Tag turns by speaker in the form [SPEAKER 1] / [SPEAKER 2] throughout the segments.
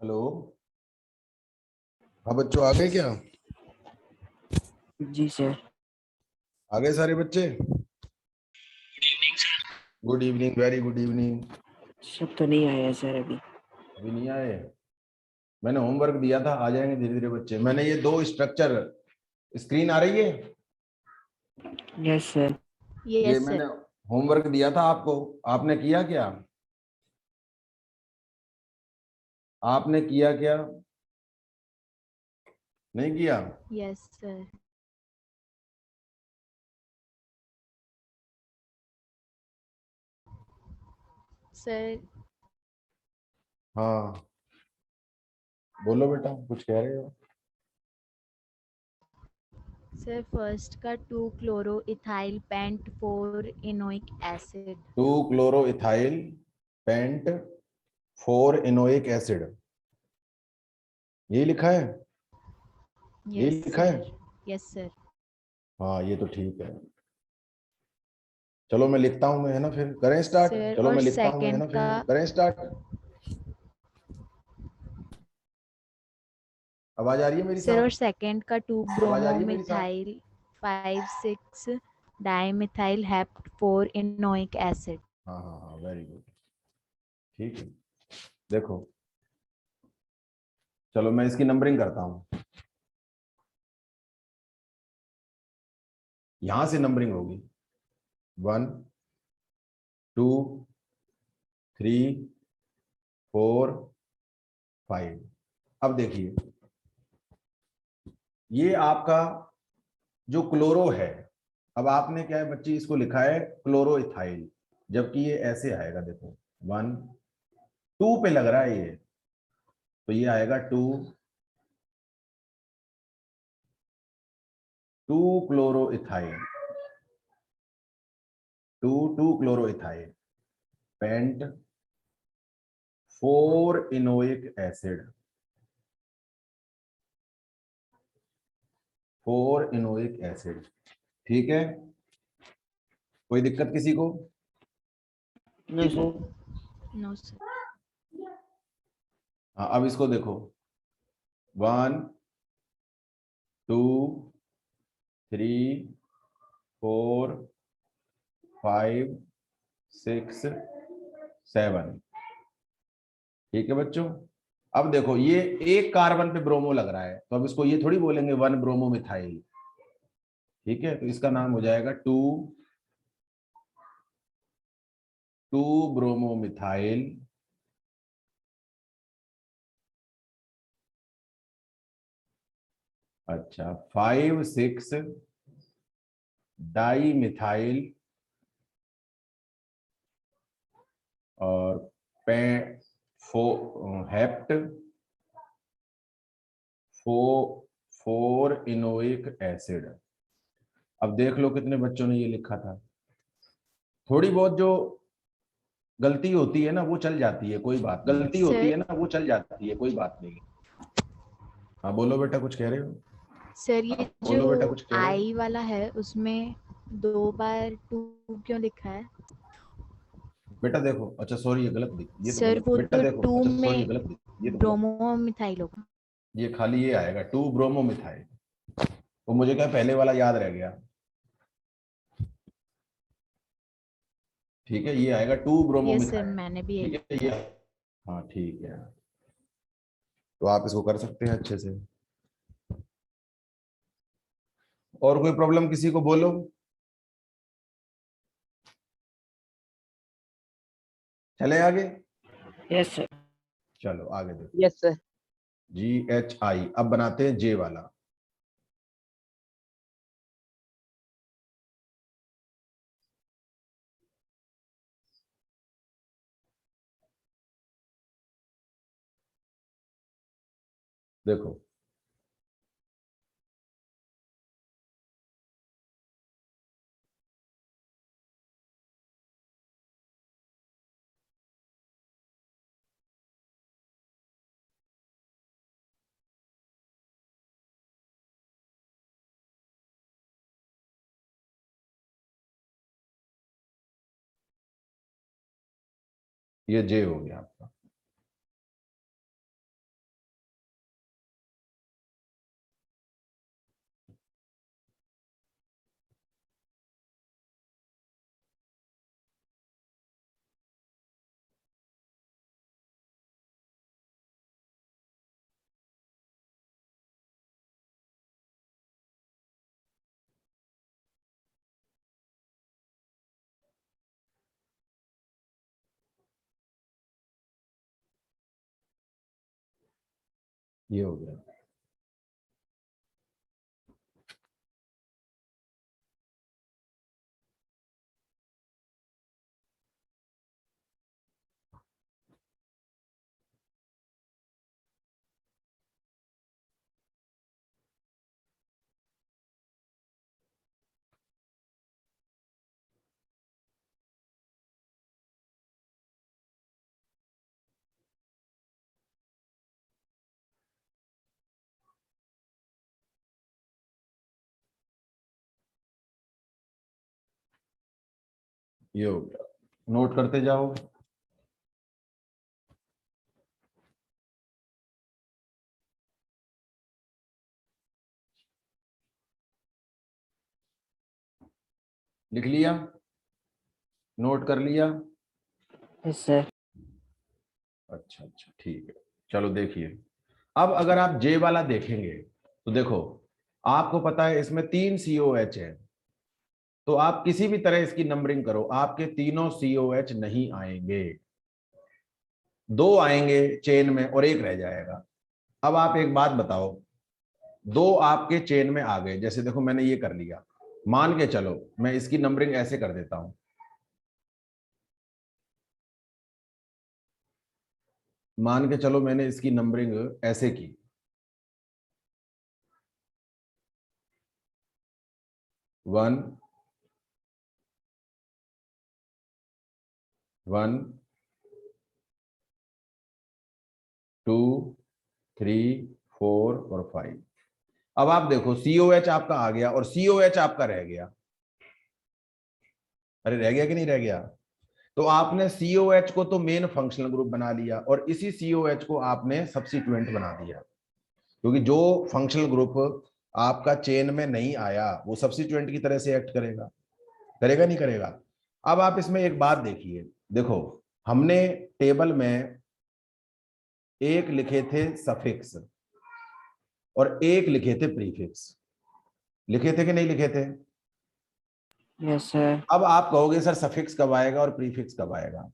[SPEAKER 1] Hello. हाँ बच्चों, आ गए क्या?
[SPEAKER 2] जी सर।
[SPEAKER 1] आ गए सारे बच्चे? Good evening, very good evening.
[SPEAKER 2] सब तो नहीं आया सर अभी।
[SPEAKER 1] अभी नहीं आए? मैंने होमवर्क दिया था, आ जाएंगे धीरे धीरे बच्चे। मैंने ये दो स्ट्रक्चर, स्क्रीन आ रही है?
[SPEAKER 2] Yes sir.
[SPEAKER 1] ये
[SPEAKER 3] यस
[SPEAKER 1] मैंने
[SPEAKER 3] सर।
[SPEAKER 1] होमवर्क दिया था आपको, आपने किया क्या? आपने किया क्या? नहीं किया?
[SPEAKER 3] Yes sir. सर
[SPEAKER 1] हाँ बोलो बेटा, कुछ कह रहे हो?
[SPEAKER 3] सर फर्स्ट का 2 chloro ethyl pent 4 enoic acid.
[SPEAKER 1] 2 chloro ethyl pent 4 enoic acid, ये लिखा है? ये
[SPEAKER 3] यस
[SPEAKER 1] लिखा है?
[SPEAKER 3] सर। Yes sir.
[SPEAKER 1] हाँ ये तो ठीक है। चलो मैं लिखता हूँ, मैं, है ना? फिर करें स्टार्ट।
[SPEAKER 3] सर
[SPEAKER 1] चलो
[SPEAKER 3] और
[SPEAKER 1] मैं लिखता हूँ, मैं, है
[SPEAKER 3] सेकंड
[SPEAKER 1] ना?
[SPEAKER 3] का
[SPEAKER 1] फिर करें स्टार्ट। आवाज आ रही है मेरी
[SPEAKER 3] सर और
[SPEAKER 1] साहब?
[SPEAKER 3] सेकंड का 2
[SPEAKER 1] आवाज आ रही है मेरी साहब?
[SPEAKER 3] ब्रोमोमिथाइल 5 6 डाइमिथाइल हेप्ट 4 इनोइक एसिड।
[SPEAKER 1] हाँ हाँ हाँ, वेरी गुड। ठीक है, देखो, चलो मैं इसकी नंबरिंग करता हूँ। यहां से नंबरिंग होगी 1 2 3 4 5। अब देखिए, ये आपका जो क्लोरो है, अब आपने क्या है बच्ची, इसको लिखा है क्लोरो इथाइल, जबकि ये ऐसे आएगा, देखो 1 2 पे लग रहा है ये, तो ये आएगा 2 chloro ethyl, 2 chloro ethyl pent 4 enoic acid, 4 enoic acid. ठीक है, कोई दिक्कत किसी को?
[SPEAKER 2] No sir.
[SPEAKER 3] No sir.
[SPEAKER 1] हाँ अब इसको देखो, 1 2 3 4 5 6 7। ठीक है बच्चों, अब देखो ये एक कार्बन पे ब्रोमो लग रहा है, तो अब इसको ये थोड़ी बोलेंगे 1 ब्रोमो मिथाइल। ठीक है, तो इसका नाम हो जाएगा 2 ब्रोमो मिथाइल अच्छा 5 6 डाई मिथाइल और पे हेप्ट 4 इनोइक एसिड। अब देख लो कितने बच्चों ने ये लिखा था। थोड़ी बहुत जो गलती होती है ना वो चल जाती है, कोई बात, गलती होती है
[SPEAKER 3] सर
[SPEAKER 1] ना वो चल जाती है, कोई बात नहीं। हाँ बोलो बेटा, कुछ कह रहे हो?
[SPEAKER 3] सर ये
[SPEAKER 1] बोलो बेटा,
[SPEAKER 3] जो
[SPEAKER 1] कुछ कह रहे हो?
[SPEAKER 3] आई वाला है उसमें 2 बार 2 क्यों लिखा है?
[SPEAKER 1] बेटा देखो, अच्छा सॉरी, ये गलत दिख, ये तो
[SPEAKER 3] सर
[SPEAKER 1] गलत,
[SPEAKER 3] वो
[SPEAKER 1] बेटा
[SPEAKER 3] तो
[SPEAKER 1] देखो,
[SPEAKER 3] 2
[SPEAKER 1] अच्छा सॉरी, ये
[SPEAKER 3] में
[SPEAKER 1] गलत दिख, ये तो गलत,
[SPEAKER 3] ब्रोमो मिथाइल होगा।
[SPEAKER 1] ये खाली ये आएगा 2 ब्रोमो मिथाइल। तो मुझे क्या पहले वाला याद रह गया। ठीक है, ये आएगा 2 ब्रोमो
[SPEAKER 3] यस सर
[SPEAKER 1] मिथाइल।
[SPEAKER 3] मैंने भी
[SPEAKER 1] ठीक
[SPEAKER 3] यही।
[SPEAKER 1] है ये, हाँ ठीक है, तो आप इसको कर सकते हैं अच्छे से। और कोई प्रॉब्लम किसी को, बोलो। चले आगे?
[SPEAKER 2] Yes sir.
[SPEAKER 1] चलो आगे देखो।
[SPEAKER 2] Yes sir.
[SPEAKER 1] GHI, अब बनाते हैं जे वाला। देखो, ये जे हो गया आपका। ये हो गया। ये हो गया, नोट करते जाओ। लिख लिया, नोट कर लिया।
[SPEAKER 2] Yes sir.
[SPEAKER 1] अच्छा अच्छा ठीक है, चलो देखिए। अब अगर आप जे वाला देखेंगे तो देखो, आपको पता है इसमें 3 COH है, तो आप किसी भी तरह इसकी नंबरिंग करो, आपके तीनों COH नहीं आएंगे, 2 आएंगे चेन में और 1 रह जाएगा। अब आप एक बात बताओ, 2 आपके चेन में आ गए, जैसे देखो मैंने ये कर लिया, मान के चलो मैं इसकी नंबरिंग ऐसे कर देता हूं, मान के चलो मैंने इसकी नंबरिंग ऐसे की, 1 1 2 3 4 और 5। अब आप देखो COH आपका आ गया और COH आपका रह गया। अरे रह गया कि नहीं रह गया? तो आपने COH को तो मेन फंक्शनल ग्रुप बना लिया और इसी COH को आपने सब्स्टिट्यूएंट बना दिया, क्योंकि जो फंक्शनल ग्रुप आपका चेन में नहीं आया वो सब्स्टिट्यूएंट की तरह से एक्ट करेगा, करेगा नहीं करेगा? अब आप इसमें एक बात देखिए, देखो हमने टेबल में एक लिखे थे सफिक्स और एक लिखे थे प्रीफिक्स, लिखे थे कि नहीं लिखे थे?
[SPEAKER 2] Yes sir.
[SPEAKER 1] अब आप कहोगे सर सफिक्स कब आएगा और प्रीफिक्स कब आएगा?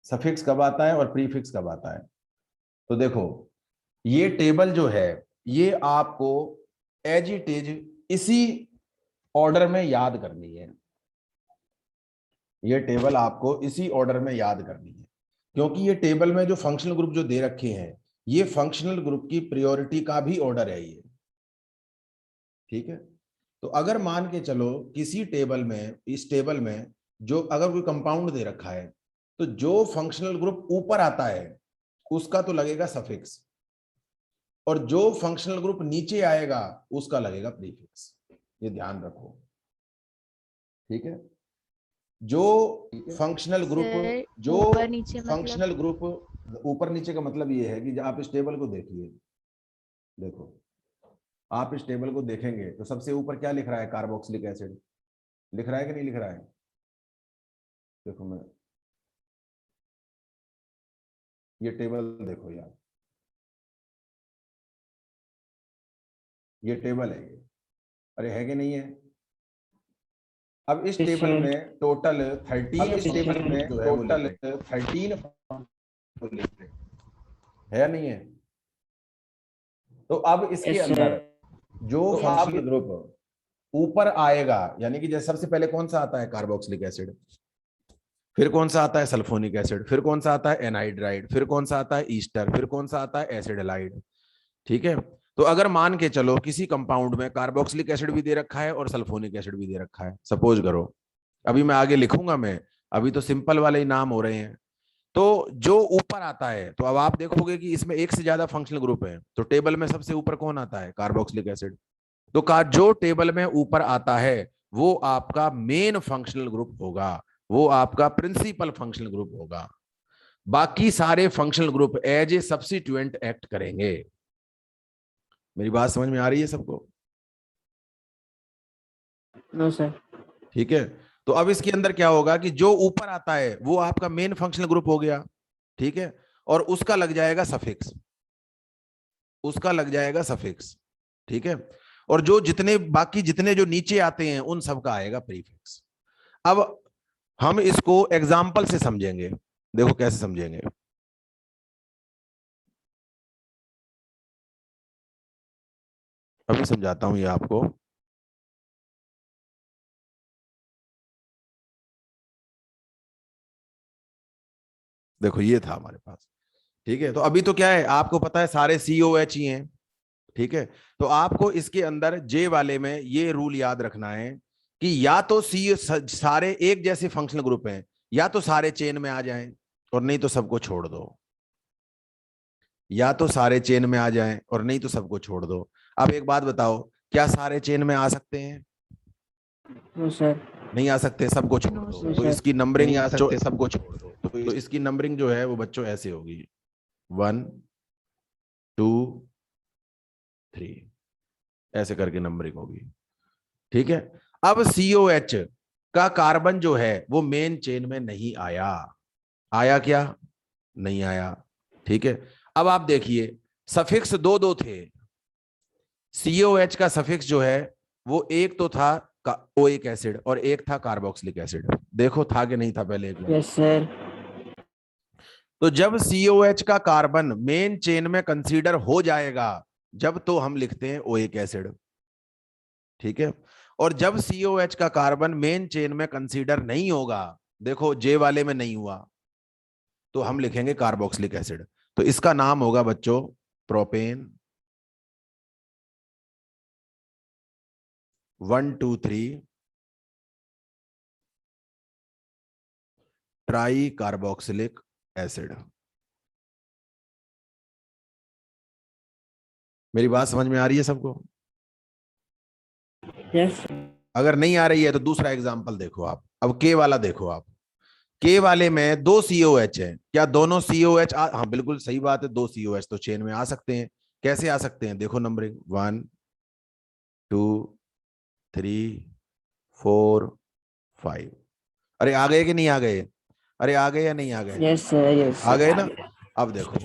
[SPEAKER 1] सफिक्स कब आता है और प्रीफिक्स कब आता है? तो देखो ये टेबल जो है ये आपको एज इट इज इसी ऑर्डर में याद करनी है, ये टेबल आपको इसी ऑर्डर में याद करनी है, क्योंकि ये टेबल में जो फंक्शनल ग्रुप जो दे रखे हैं ये फंक्शनल ग्रुप की प्रायोरिटी का भी ऑर्डर है ये, ठीक है? तो अगर मान के चलो किसी टेबल में, इस टेबल में जो अगर कोई कंपाउंड दे रखा है तो जो फंक्शनल ग्रुप ऊपर आता है उसका तो लगेगा सफिक्स और जो फंक्शनल ग्रुप नीचे आएगा उसका लगेगा प्रीफिक्स, ये ध्यान रखो, ठीक है? जो फंक्शनल ग्रुप,
[SPEAKER 3] सर
[SPEAKER 1] जो
[SPEAKER 3] ऊपर नीचे
[SPEAKER 1] फंक्शनल
[SPEAKER 3] मतलब?
[SPEAKER 1] ग्रुप ऊपर नीचे का मतलब ये है कि आप इस टेबल को देखिए, देखो आप इस टेबल को देखेंगे तो सबसे ऊपर क्या लिख रहा है? कार्बोक्सिलिक एसिड लिख रहा है कि नहीं लिख रहा है? देखो मैं ये टेबल देखो यार, ये टेबल है ये, अरे है कि नहीं है? अब इस
[SPEAKER 2] यस
[SPEAKER 1] टेबल
[SPEAKER 2] सर।
[SPEAKER 1] में टोटल 13, इस टेबल में जो है वो
[SPEAKER 2] टोटल
[SPEAKER 1] लिख रहे हैं 13 है या नहीं है? तो अब इसके
[SPEAKER 2] यस
[SPEAKER 1] अंदर
[SPEAKER 2] सर।
[SPEAKER 1] जो फंक्शनल ग्रुप ऊपर आएगा, यानी कि जैसे सबसे पहले कौन सा आता है? कार्बोक्सिलिक एसिड, फिर कौन सा आता है? सल्फोनिक एसिड, फिर कौन सा आता है? एनहाइड्राइड, फिर कौन सा आता है? ईस्टर, फिर कौन सा आता है? एसिडलाइड, ठीक है? तो अगर मान के चलो किसी कंपाउंड में कार्बोक्सिलिक एसिड भी दे रखा है और सल्फोनिक एसिड भी दे रखा है, सपोज करो, अभी मैं आगे लिखूंगा मैं, अभी तो सिंपल वाले ही नाम हो रहे हैं, तो जो ऊपर आता है तो अब आप देखोगे कि इसमें एक से ज्यादा फंक्शनल ग्रुप है, तो टेबल में सबसे ऊपर कौन आता है? Carboxylic acid. तो जो टेबल में ऊपर आता है वो आपका मेन फंक्शनल ग्रुप होगा, वो आपका प्रिंसिपल फंक्शनल ग्रुप होगा, बाकी सारे functional group as a substituent act करेंगे। मेरी बात समझ में आ रही है सबको?
[SPEAKER 2] No sir.
[SPEAKER 1] ठीक है, तो अब इसके अंदर क्या होगा कि जो ऊपर आता है वो आपका मेन फंक्शनल ग्रुप हो गया, ठीक है? और उसका लग जाएगा सफिक्स, उसका लग जाएगा सफिक्स, ठीक है? और जो जितने बाकी जितने जो नीचे आते हैं उन सब का आएगा प्रीफिक्स। अब हम इसको एग्जाम्पल से समझेंगे, देखो कैसे समझेंगे। अभी समझाता हूं ये आपको। देखो ये था हमारे पास, ठीक है। तो अभी तो क्या है, आपको पता है सारे COH ही हैं, ठीक है। तो आपको इसके अंदर जे वाले में ये रूल याद रखना है कि या तो सारे एक जैसे फंक्शनल ग्रुप हैं, या तो सारे चेन में आ जाएं, और नहीं तो सबको छोड़ दो। या तो सारे चेन में आ जाएं और नहीं तो सबको छोड़ दो। अब एक बात बताओ, क्या सारे चेन में आ सकते हैं?
[SPEAKER 2] No sir.
[SPEAKER 1] नहीं आ सकते, सबको छोड़
[SPEAKER 3] No,
[SPEAKER 1] दो।
[SPEAKER 2] नो
[SPEAKER 1] तो
[SPEAKER 2] सर।
[SPEAKER 1] इसकी नंबरिंग
[SPEAKER 4] नहीं आ
[SPEAKER 1] बच्चों,
[SPEAKER 4] सकते, सबको छोड़ दो।
[SPEAKER 1] तो इसकी नंबरिंग जो है वो बच्चों ऐसे होगी, 1 2 3, ऐसे करके नंबरिंग होगी, ठीक है। अब COH का कार्बन जो है वो मेन चेन में नहीं आया। आया क्या? नहीं आया, ठीक है। अब आप देखिए, सफिक्स दो दो थे। COH का सफिक्स जो है वो एक तो था ओइक एसिड और एक था कार्बोक्सिलिक एसिड। देखो था कि नहीं था पहले एक बार।
[SPEAKER 2] Yes sir.
[SPEAKER 1] तो जब COH का कार्बन मेन चेन में कंसीडर हो जाएगा, जब तो हम लिखते हैं ओइक एसिड, ठीक है। और जब COH का कार्बन मेन चेन में कंसीडर नहीं होगा, देखो जे वाले में नहीं हुआ, तो हम लिखेंगे कार्बोक्सिलिक एसिड। तो इसका नाम होगा बच्चों प्रोपेन 1 2 3 ट्राई कार्बोक्सिलिक एसिड। मेरी बात समझ में आ रही है सबको?
[SPEAKER 2] यस।
[SPEAKER 1] अगर नहीं आ रही है तो दूसरा एग्जांपल देखो आप। अब के वाला देखो आप। के वाले में दो COH है, क्या दोनों COH हाँ बिल्कुल सही बात है, दो COH तो चेन में आ सकते हैं। कैसे आ सकते हैं? देखो नंबरिंग 1 2 3 4 5। अरे आ गए कि नहीं आ गए? अरे आ गए या नहीं आ गए?
[SPEAKER 2] Yes sir. यस
[SPEAKER 1] आ गए
[SPEAKER 2] सर।
[SPEAKER 1] ना? अब देखो,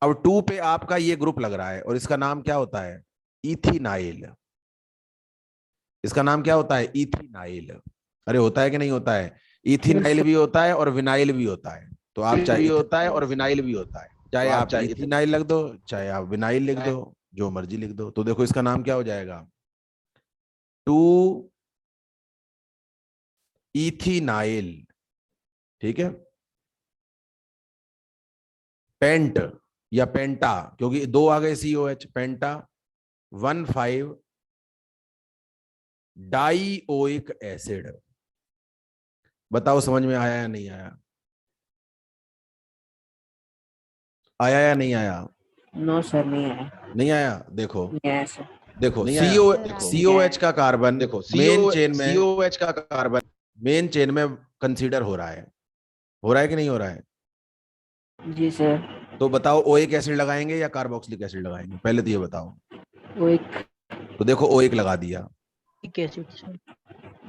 [SPEAKER 1] अब 2 पे आपका ये ग्रुप लग रहा है और इसका नाम क्या होता है? इथिनाइल। इसका नाम क्या होता है? इथिनाइल। अरे होता है कि नहीं होता है? इथिनाइल भी होता है और विनाइल भी होता है। तो आप चाहे
[SPEAKER 4] भी होता है और विनाइल भी होता है।
[SPEAKER 1] चाहे
[SPEAKER 4] तो आप
[SPEAKER 1] आप
[SPEAKER 4] चाहे
[SPEAKER 1] इथिनाइल लिख दो, चाहे आप विनाइल लिख दो, जो मर्जी लिख दो। तो देखो इसका नाम क्या हो जाएगा? 2 इथिनाइल, ठीक है। पेंट या पेंटा, क्योंकि दो आ गए COH, पेंटा 1,5 डाइओइक एसिड। बताओ समझ में आया या नहीं आया? आया या नहीं आया?
[SPEAKER 2] नो सर, नहीं आया।
[SPEAKER 1] नहीं आया। देखो,
[SPEAKER 2] नहीं आया सर।
[SPEAKER 1] देखो
[SPEAKER 4] नहीं आया। देखो
[SPEAKER 1] COH का कार्बन
[SPEAKER 4] देखो
[SPEAKER 1] मेन चेन में,
[SPEAKER 4] COH का कार्बन
[SPEAKER 1] मेन चेन में कंसीडर हो रहा है। हो रहा है कि नहीं हो रहा है?
[SPEAKER 2] जी सर।
[SPEAKER 1] तो बताओ ओइक एसिड लगाएंगे या कार्बोक्सिलिक एसिड लगाएंगे? पहले तो ये बताओ।
[SPEAKER 2] वो एक
[SPEAKER 1] तो देखो ओइक लगा दिया।
[SPEAKER 2] Acid sir.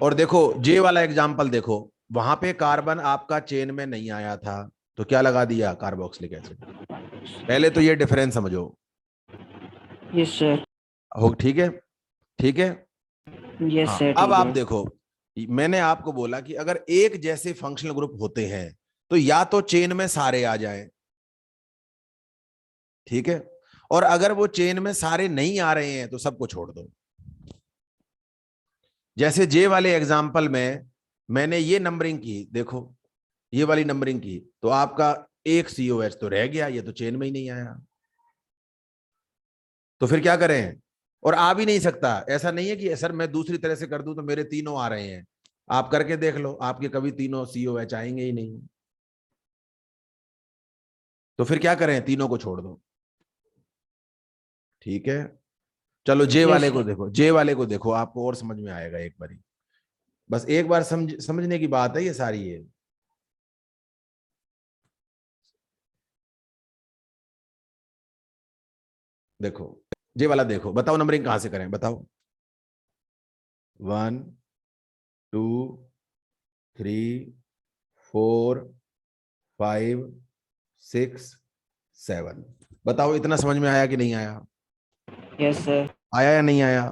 [SPEAKER 1] और देखो जे वाला एग्जांपल देखो, वहां पे कार्बन आपका चेन में नहीं आया था, तो क्या लगा दिया? Carboxylic acid. पहले तो ये डिफरेंस समझो।
[SPEAKER 2] Yes sir.
[SPEAKER 1] हो ठीक है, ठीक है।
[SPEAKER 2] यस
[SPEAKER 1] हाँ
[SPEAKER 2] सर,
[SPEAKER 1] अब
[SPEAKER 2] ठीक
[SPEAKER 1] आप
[SPEAKER 2] है।
[SPEAKER 1] देखो, मैंने आपको बोला कि अगर एक जैसे फंक्शनल ग्रुप होते हैं तो या तो चेन में सारे आ जाएं, ठीक है। और अगर वो चेन में सारे नहीं आ रहे हैं तो सबको छोड़ दो। जैसे जे वाले एग्जाम्पल में मैंने ये नंबरिंग की, देखो ये वाली नंबरिंग की, तो आपका एक COH तो रह गया, ये तो चेन में ही नहीं आया। तो फिर क्या करें? और आ भी नहीं सकता। ऐसा नहीं है कि सर मैं दूसरी तरह से कर दूं तो मेरे तीनों आ रहे हैं। आप करके देख लो, आपके कभी तीनों COH आएंगे ही नहीं। तो फिर क्या करें? तीनों को छोड़ दो, ठीक है। चलो जे
[SPEAKER 2] यस
[SPEAKER 1] वाले को
[SPEAKER 2] सर।
[SPEAKER 1] देखो, जे वाले को देखो, आपको और समझ में आएगा एक बारी। बस एक बार समझने की बात है ये सारी। ये देखो, जे वाला देखो, बताओ नंबरिंग कहां से करें? बताओ। 1 2 3 4 5 6 7। बताओ इतना समझ में आया कि नहीं आया?
[SPEAKER 2] Yes sir.
[SPEAKER 1] आया या नहीं आया?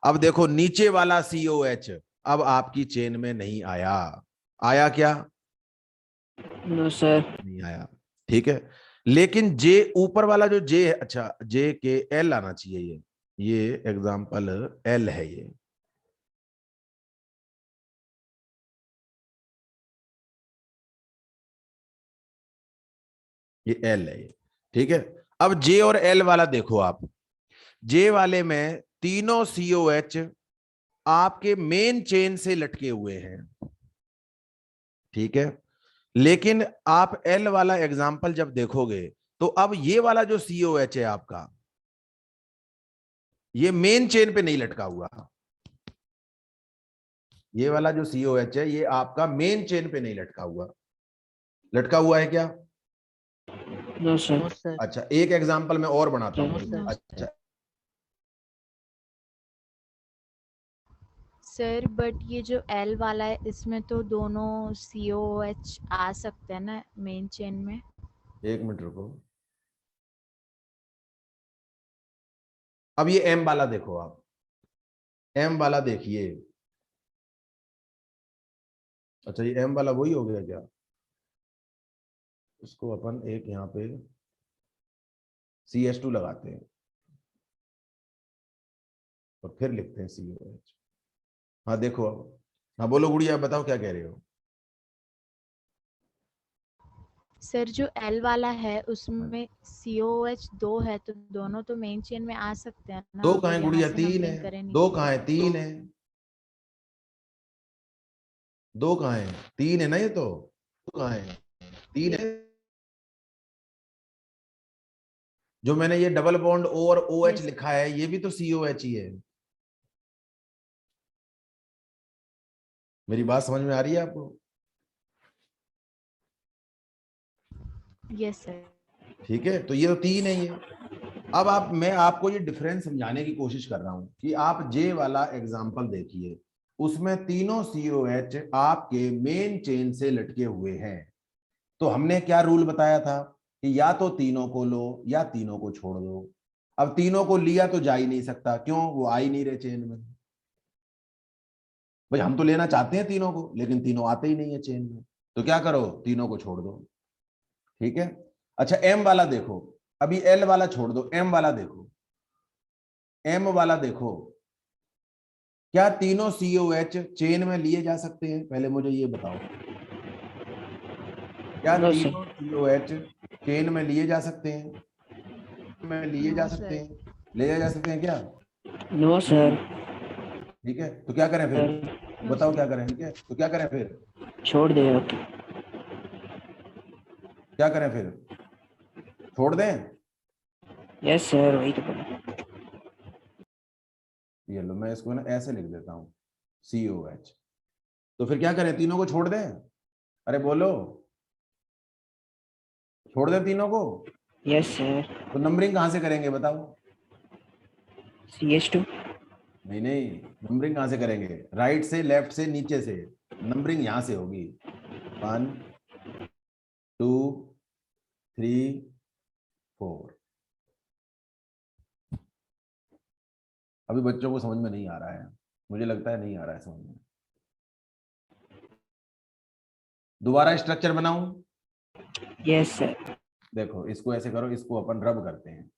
[SPEAKER 1] अब देखो नीचे वाला COH अब आपकी चेन में नहीं आया। आया क्या?
[SPEAKER 2] No sir.
[SPEAKER 1] नहीं आया, ठीक है। लेकिन जे ऊपर वाला जो जे है, अच्छा जे के एल आना चाहिए ये, ये एग्जाम्पल एल है, ये एल है ये। ठीक है, अब जे और एल वाला देखो आप। जे वाले में तीनों COH आपके मेन चेन से लटके हुए हैं। ठीक है, लेकिन आप एल वाला एग्जाम्पल जब देखोगे तो अब ये वाला जो COH है आपका, ये मेन चेन पे नहीं लटका हुआ। ये वाला जो COH है ये आपका मेन चेन पे नहीं लटका हुआ। लटका हुआ है क्या?
[SPEAKER 2] No sir.
[SPEAKER 3] No sir.
[SPEAKER 1] अच्छा, एक एग्जाम्पल मैं और बनाता
[SPEAKER 2] नो
[SPEAKER 1] हूं।
[SPEAKER 2] सर।
[SPEAKER 1] अच्छा,
[SPEAKER 3] सर बट ये जो एल वाला है इसमें तो दोनों COH आ सकते हैं ना मेन चेन में।
[SPEAKER 1] एक मिनट रुको। अब ये एम वाला देखो आप, एम वाला देखिए। अच्छा, ये एम वाला वही हो गया क्या? इसको अपन एक यहाँ पे CH2 लगाते हैं और फिर लिखते हैं COH। हाँ देखो अब, हाँ बोलो गुड़िया, बताओ क्या कह रहे हो?
[SPEAKER 3] सर जो एल वाला है उसमें COH 2 है तो दोनों तो मेन चेन में आ सकते हैं ना।
[SPEAKER 1] दो
[SPEAKER 3] अगर
[SPEAKER 1] कहाँ है
[SPEAKER 3] यहाँ
[SPEAKER 1] गुड़िया?
[SPEAKER 3] से
[SPEAKER 1] 3
[SPEAKER 3] नंबरिंग
[SPEAKER 1] है।
[SPEAKER 3] करें
[SPEAKER 1] दो
[SPEAKER 3] नीचे
[SPEAKER 1] कहाँ है? 3 है। दो कहाँ है? 3 है ना ये तो। दो कहाँ है? 3 है। जो मैंने ये डबल बॉन्ड O और OH
[SPEAKER 3] Yes.
[SPEAKER 1] लिखा है ये भी तो COH ही है। मेरी बात समझ में आ रही है आपको?
[SPEAKER 3] Yes sir.
[SPEAKER 1] ठीक है, तो ये तो 3 है ये। अब आप, मैं आपको ये डिफरेंस समझाने की कोशिश कर रहा हूं कि आप जे वाला एग्जांपल देखिए, उसमें तीनों COH आपके मेन चेन से लटके हुए हैं। तो हमने क्या रूल बताया था कि या तो तीनों को लो या तीनों को छोड़ दो। अब तीनों को लिया तो जा ही नहीं सकता, क्यों? वो आ ही नहीं रहे चेन में। भाई हम तो लेना चाहते हैं तीनों को, लेकिन तीनों आते ही नहीं है चेन में, तो क्या करो? तीनों को छोड़ दो। ठीक है। अच्छा, एम वाला देखो। अभी एल वाला छोड़ दो, एम वाला देखो। एम वाला देखो, क्या तीनों COH चेन में लिए जा सकते हैं? पहले मुझे ये बताओ, क्या
[SPEAKER 2] नो सर।
[SPEAKER 1] तीनों COH चेन में लिए जा सकते हैं? में लिए जा
[SPEAKER 3] नो
[SPEAKER 1] सकते
[SPEAKER 3] सर।
[SPEAKER 1] हैं? ले जा सकते हैं क्या?
[SPEAKER 2] No sir.
[SPEAKER 1] ठीक है, तो क्या करें फिर?
[SPEAKER 2] सर
[SPEAKER 3] नो
[SPEAKER 1] बताओ
[SPEAKER 3] सर।
[SPEAKER 1] क्या करें? ठीक है, तो क्या करें फिर?
[SPEAKER 2] छोड़ दे अब।
[SPEAKER 1] क्या करें फिर? छोड़ दें?
[SPEAKER 2] यस सर, वही तो बोला।
[SPEAKER 1] ये लो, मैं इसको ना ऐसे लिख देता हूँ, COH। तो फिर क्या करें? तीनों को छोड़ दें? अरे बोलो, छोड़ दें तीनों को?
[SPEAKER 2] Yes sir.
[SPEAKER 1] तो नंबरिंग कहां से करेंगे बताओ?
[SPEAKER 2] CH2।
[SPEAKER 1] नहीं नहीं, नंबरिंग कहां से करेंगे? राइट से, लेफ्ट से, नीचे से। नंबरिंग यहां से होगी। 1 2 3 4। अभी बच्चों को समझ में नहीं आ रहा है, मुझे लगता है नहीं आ रहा है समझ में। दोबारा स्ट्रक्चर बनाऊं?
[SPEAKER 2] Yes sir.
[SPEAKER 1] देखो, इसको ऐसे करो, इसको अपन रब करते हैं।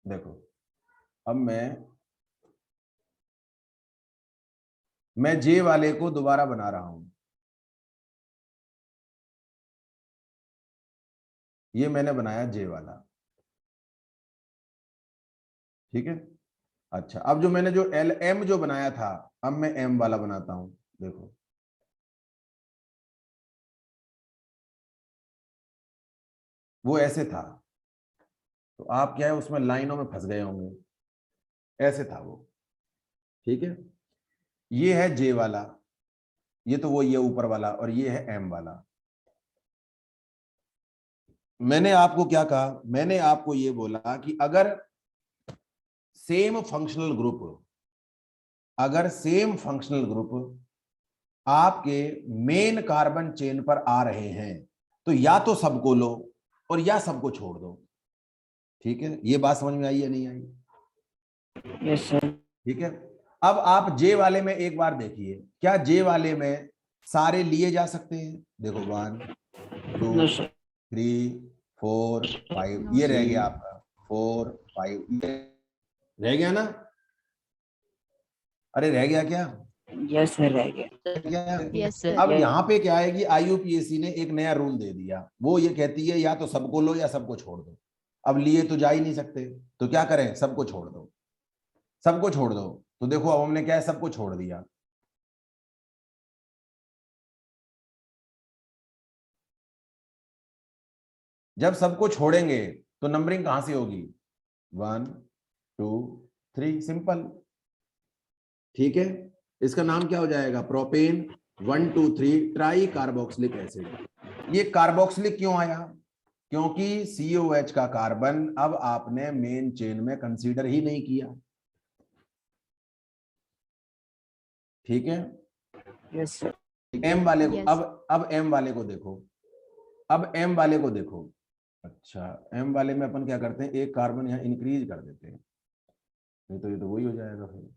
[SPEAKER 1] देखो, अब मैं जे वाले को दोबारा बना रहा हूं। ये मैंने बनाया जे वाला। ठीक है। अच्छा, अब जो मैंने जो एल एम जो बनाया था, अब मैं एम वाला बनाता हूं। देखो, वो ऐसे था, तो आप क्या है उसमें लाइनों में फंस गए होंगे। ऐसे था वो। ठीक है, ये है जे वाला, ये तो वो ये ऊपर वाला, और ये है एम वाला। मैंने आपको क्या कहा? मैंने आपको ये बोला कि अगर सेम फंक्शनल ग्रुप, अगर सेम फंक्शनल ग्रुप आपके मेन कार्बन चेन पर आ रहे हैं तो या तो सबको लो और या सबको छोड़ दो। ठीक है, ये बात समझ में आई या नहीं आई?
[SPEAKER 2] Yes sir.
[SPEAKER 1] ठीक है, अब आप जे वाले में एक बार देखिए, क्या जे वाले में सारे लिए जा सकते हैं? देखो 1 2
[SPEAKER 2] नो सर।
[SPEAKER 1] 3 4 5,
[SPEAKER 3] No,
[SPEAKER 1] ये रह
[SPEAKER 3] sir.
[SPEAKER 1] गया आपका 4 5, ये रह गया ना? अरे रह गया क्या?
[SPEAKER 2] यस सर, रह गया।
[SPEAKER 3] Yes, sir.
[SPEAKER 1] अब यहाँ पे क्या है कि IUPAC ने एक नया रूल दे दिया, वो ये कहती है या तो सबको लो या सबको छोड़ दो। अब लिए तो जा ही नहीं सकते, तो क्या करें? सबको छोड़ दो, सबको छोड़ दो। तो देखो अब हमने क्या है, सबको छोड़ दिया। जब सबको छोड़ेंगे तो नंबरिंग कहां से होगी? 1 2 3, सिंपल। ठीक है, इसका नाम क्या हो जाएगा? Propane 1 2 3 try carboxylic acid. ये कार्बोक्सिलिक क्यों आया? क्योंकि COH का कार्बन अब आपने मेन चेन में कंसीडर ही नहीं किया। ठीक है,
[SPEAKER 2] यस सर।
[SPEAKER 1] M वाले को
[SPEAKER 3] Yes.
[SPEAKER 1] अब M वाले को देखो, अब M वाले को देखो। अच्छा, M वाले में अपन क्या करते हैं, एक कार्बन यहाँ इंक्रीज कर देते हैं, नहीं तो ये तो वही हो जाएगा फिर।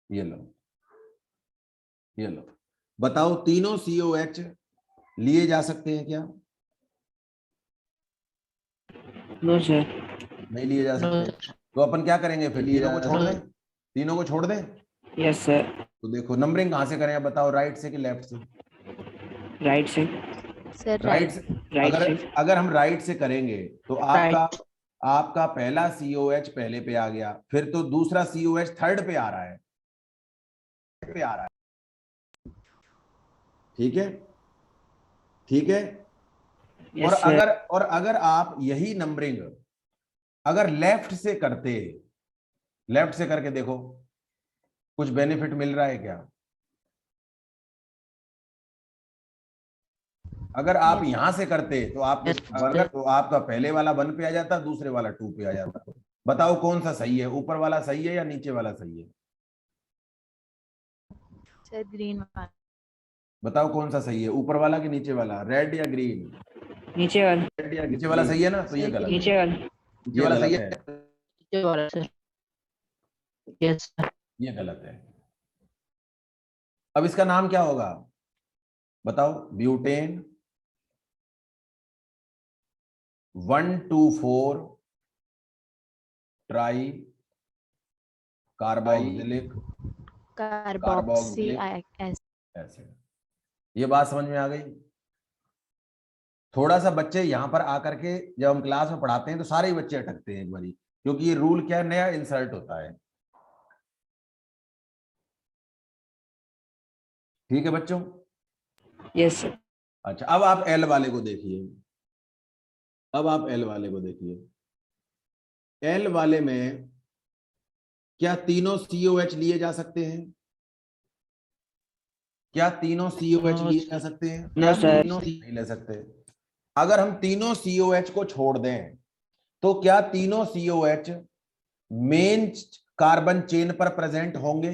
[SPEAKER 1] ये लो, ये लो, बताओ तीनों COH लिए जा सकते हैं क्या?
[SPEAKER 2] No sir.
[SPEAKER 1] नहीं लिए जा सकते, तो अपन क्या करेंगे फिर? तीनों को छोड़ दें, तीनों को छोड़ दें।
[SPEAKER 2] Yes sir.
[SPEAKER 1] तो देखो नंबरिंग कहां से करें, बताओ, राइट से कि लेफ्ट से?
[SPEAKER 2] राइट से।
[SPEAKER 3] Sir,
[SPEAKER 1] right
[SPEAKER 3] right.
[SPEAKER 1] से।
[SPEAKER 2] राइट
[SPEAKER 1] अगर
[SPEAKER 2] से।
[SPEAKER 1] अगर हम राइट से करेंगे तो आपका पहला COH पहले पे आ गया, फिर तो दूसरा COH थर्ड पे आ रहा है, ठीक है, ठीक है।
[SPEAKER 2] Yes sir.
[SPEAKER 1] और अगर आप यही नंबरिंग अगर लेफ्ट से करते, लेफ्ट से करके देखो कुछ बेनिफिट मिल रहा है क्या? अगर आप
[SPEAKER 3] Yes.
[SPEAKER 1] यहां से करते तो आप अगर तो आपका पहले वाला 1 पे आ जाता, दूसरे वाला 2 पे आ जाता। बताओ कौन सा सही है, ऊपर वाला सही है या नीचे वाला सही है?
[SPEAKER 3] Sir, green one.
[SPEAKER 1] बताओ कौन सा सही है, ऊपर वाला कि नीचे वाला, रेड या ग्रीन?
[SPEAKER 2] नीचे वाला।
[SPEAKER 1] नीचे वाला सही है ना? तो ये गलत है,
[SPEAKER 2] नीचे वाला।
[SPEAKER 1] ये गलत है,
[SPEAKER 2] सर। Yes sir.
[SPEAKER 1] ये गलत है। अब इसका नाम क्या होगा बताओ? Butane 1,2,4 try carboxylic
[SPEAKER 3] Carboxy acid.
[SPEAKER 1] Acid. ये बात समझ में आ गई? थोड़ा सा बच्चे यहां पर आकर के जब हम क्लास में पढ़ाते हैं तो सारे ही बच्चे अटकते हैं एक बारी, क्योंकि ये रूल क्या है, नया इंसर्ट होता है। ठीक है बच्चों?
[SPEAKER 2] Yes sir.
[SPEAKER 1] अच्छा, अब आप एल वाले को देखिए, अब आप एल वाले को देखिए। एल वाले में क्या तीनों COH लिए जा सकते हैं? क्या तीनों COH लिए जा सकते हैं? क्या
[SPEAKER 2] सर।
[SPEAKER 1] तीनों नहीं ले सकते? अगर हम तीनों COH को छोड़ दें तो क्या तीनों COH मेन कार्बन चेन पर प्रेजेंट होंगे?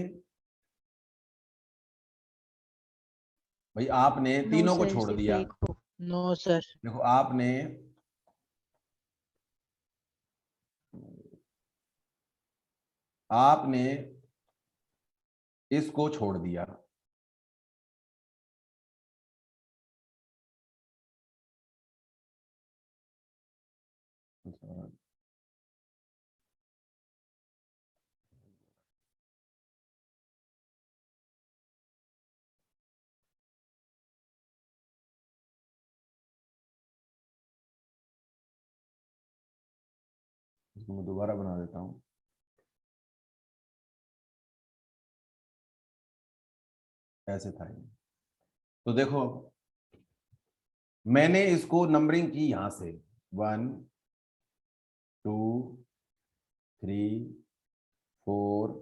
[SPEAKER 1] भाई आपने
[SPEAKER 3] No,
[SPEAKER 1] तीनों को
[SPEAKER 3] sir,
[SPEAKER 1] छोड़
[SPEAKER 3] सिर्फ
[SPEAKER 1] दिया।
[SPEAKER 3] एक हो.
[SPEAKER 2] No sir.
[SPEAKER 1] देखो आपने इसको छोड़ दिया, इसको मैं दोबारा बना देता हूं। ऐसे था ये। तो देखो मैंने इसको नंबरिंग की यहां से 1 2 3 4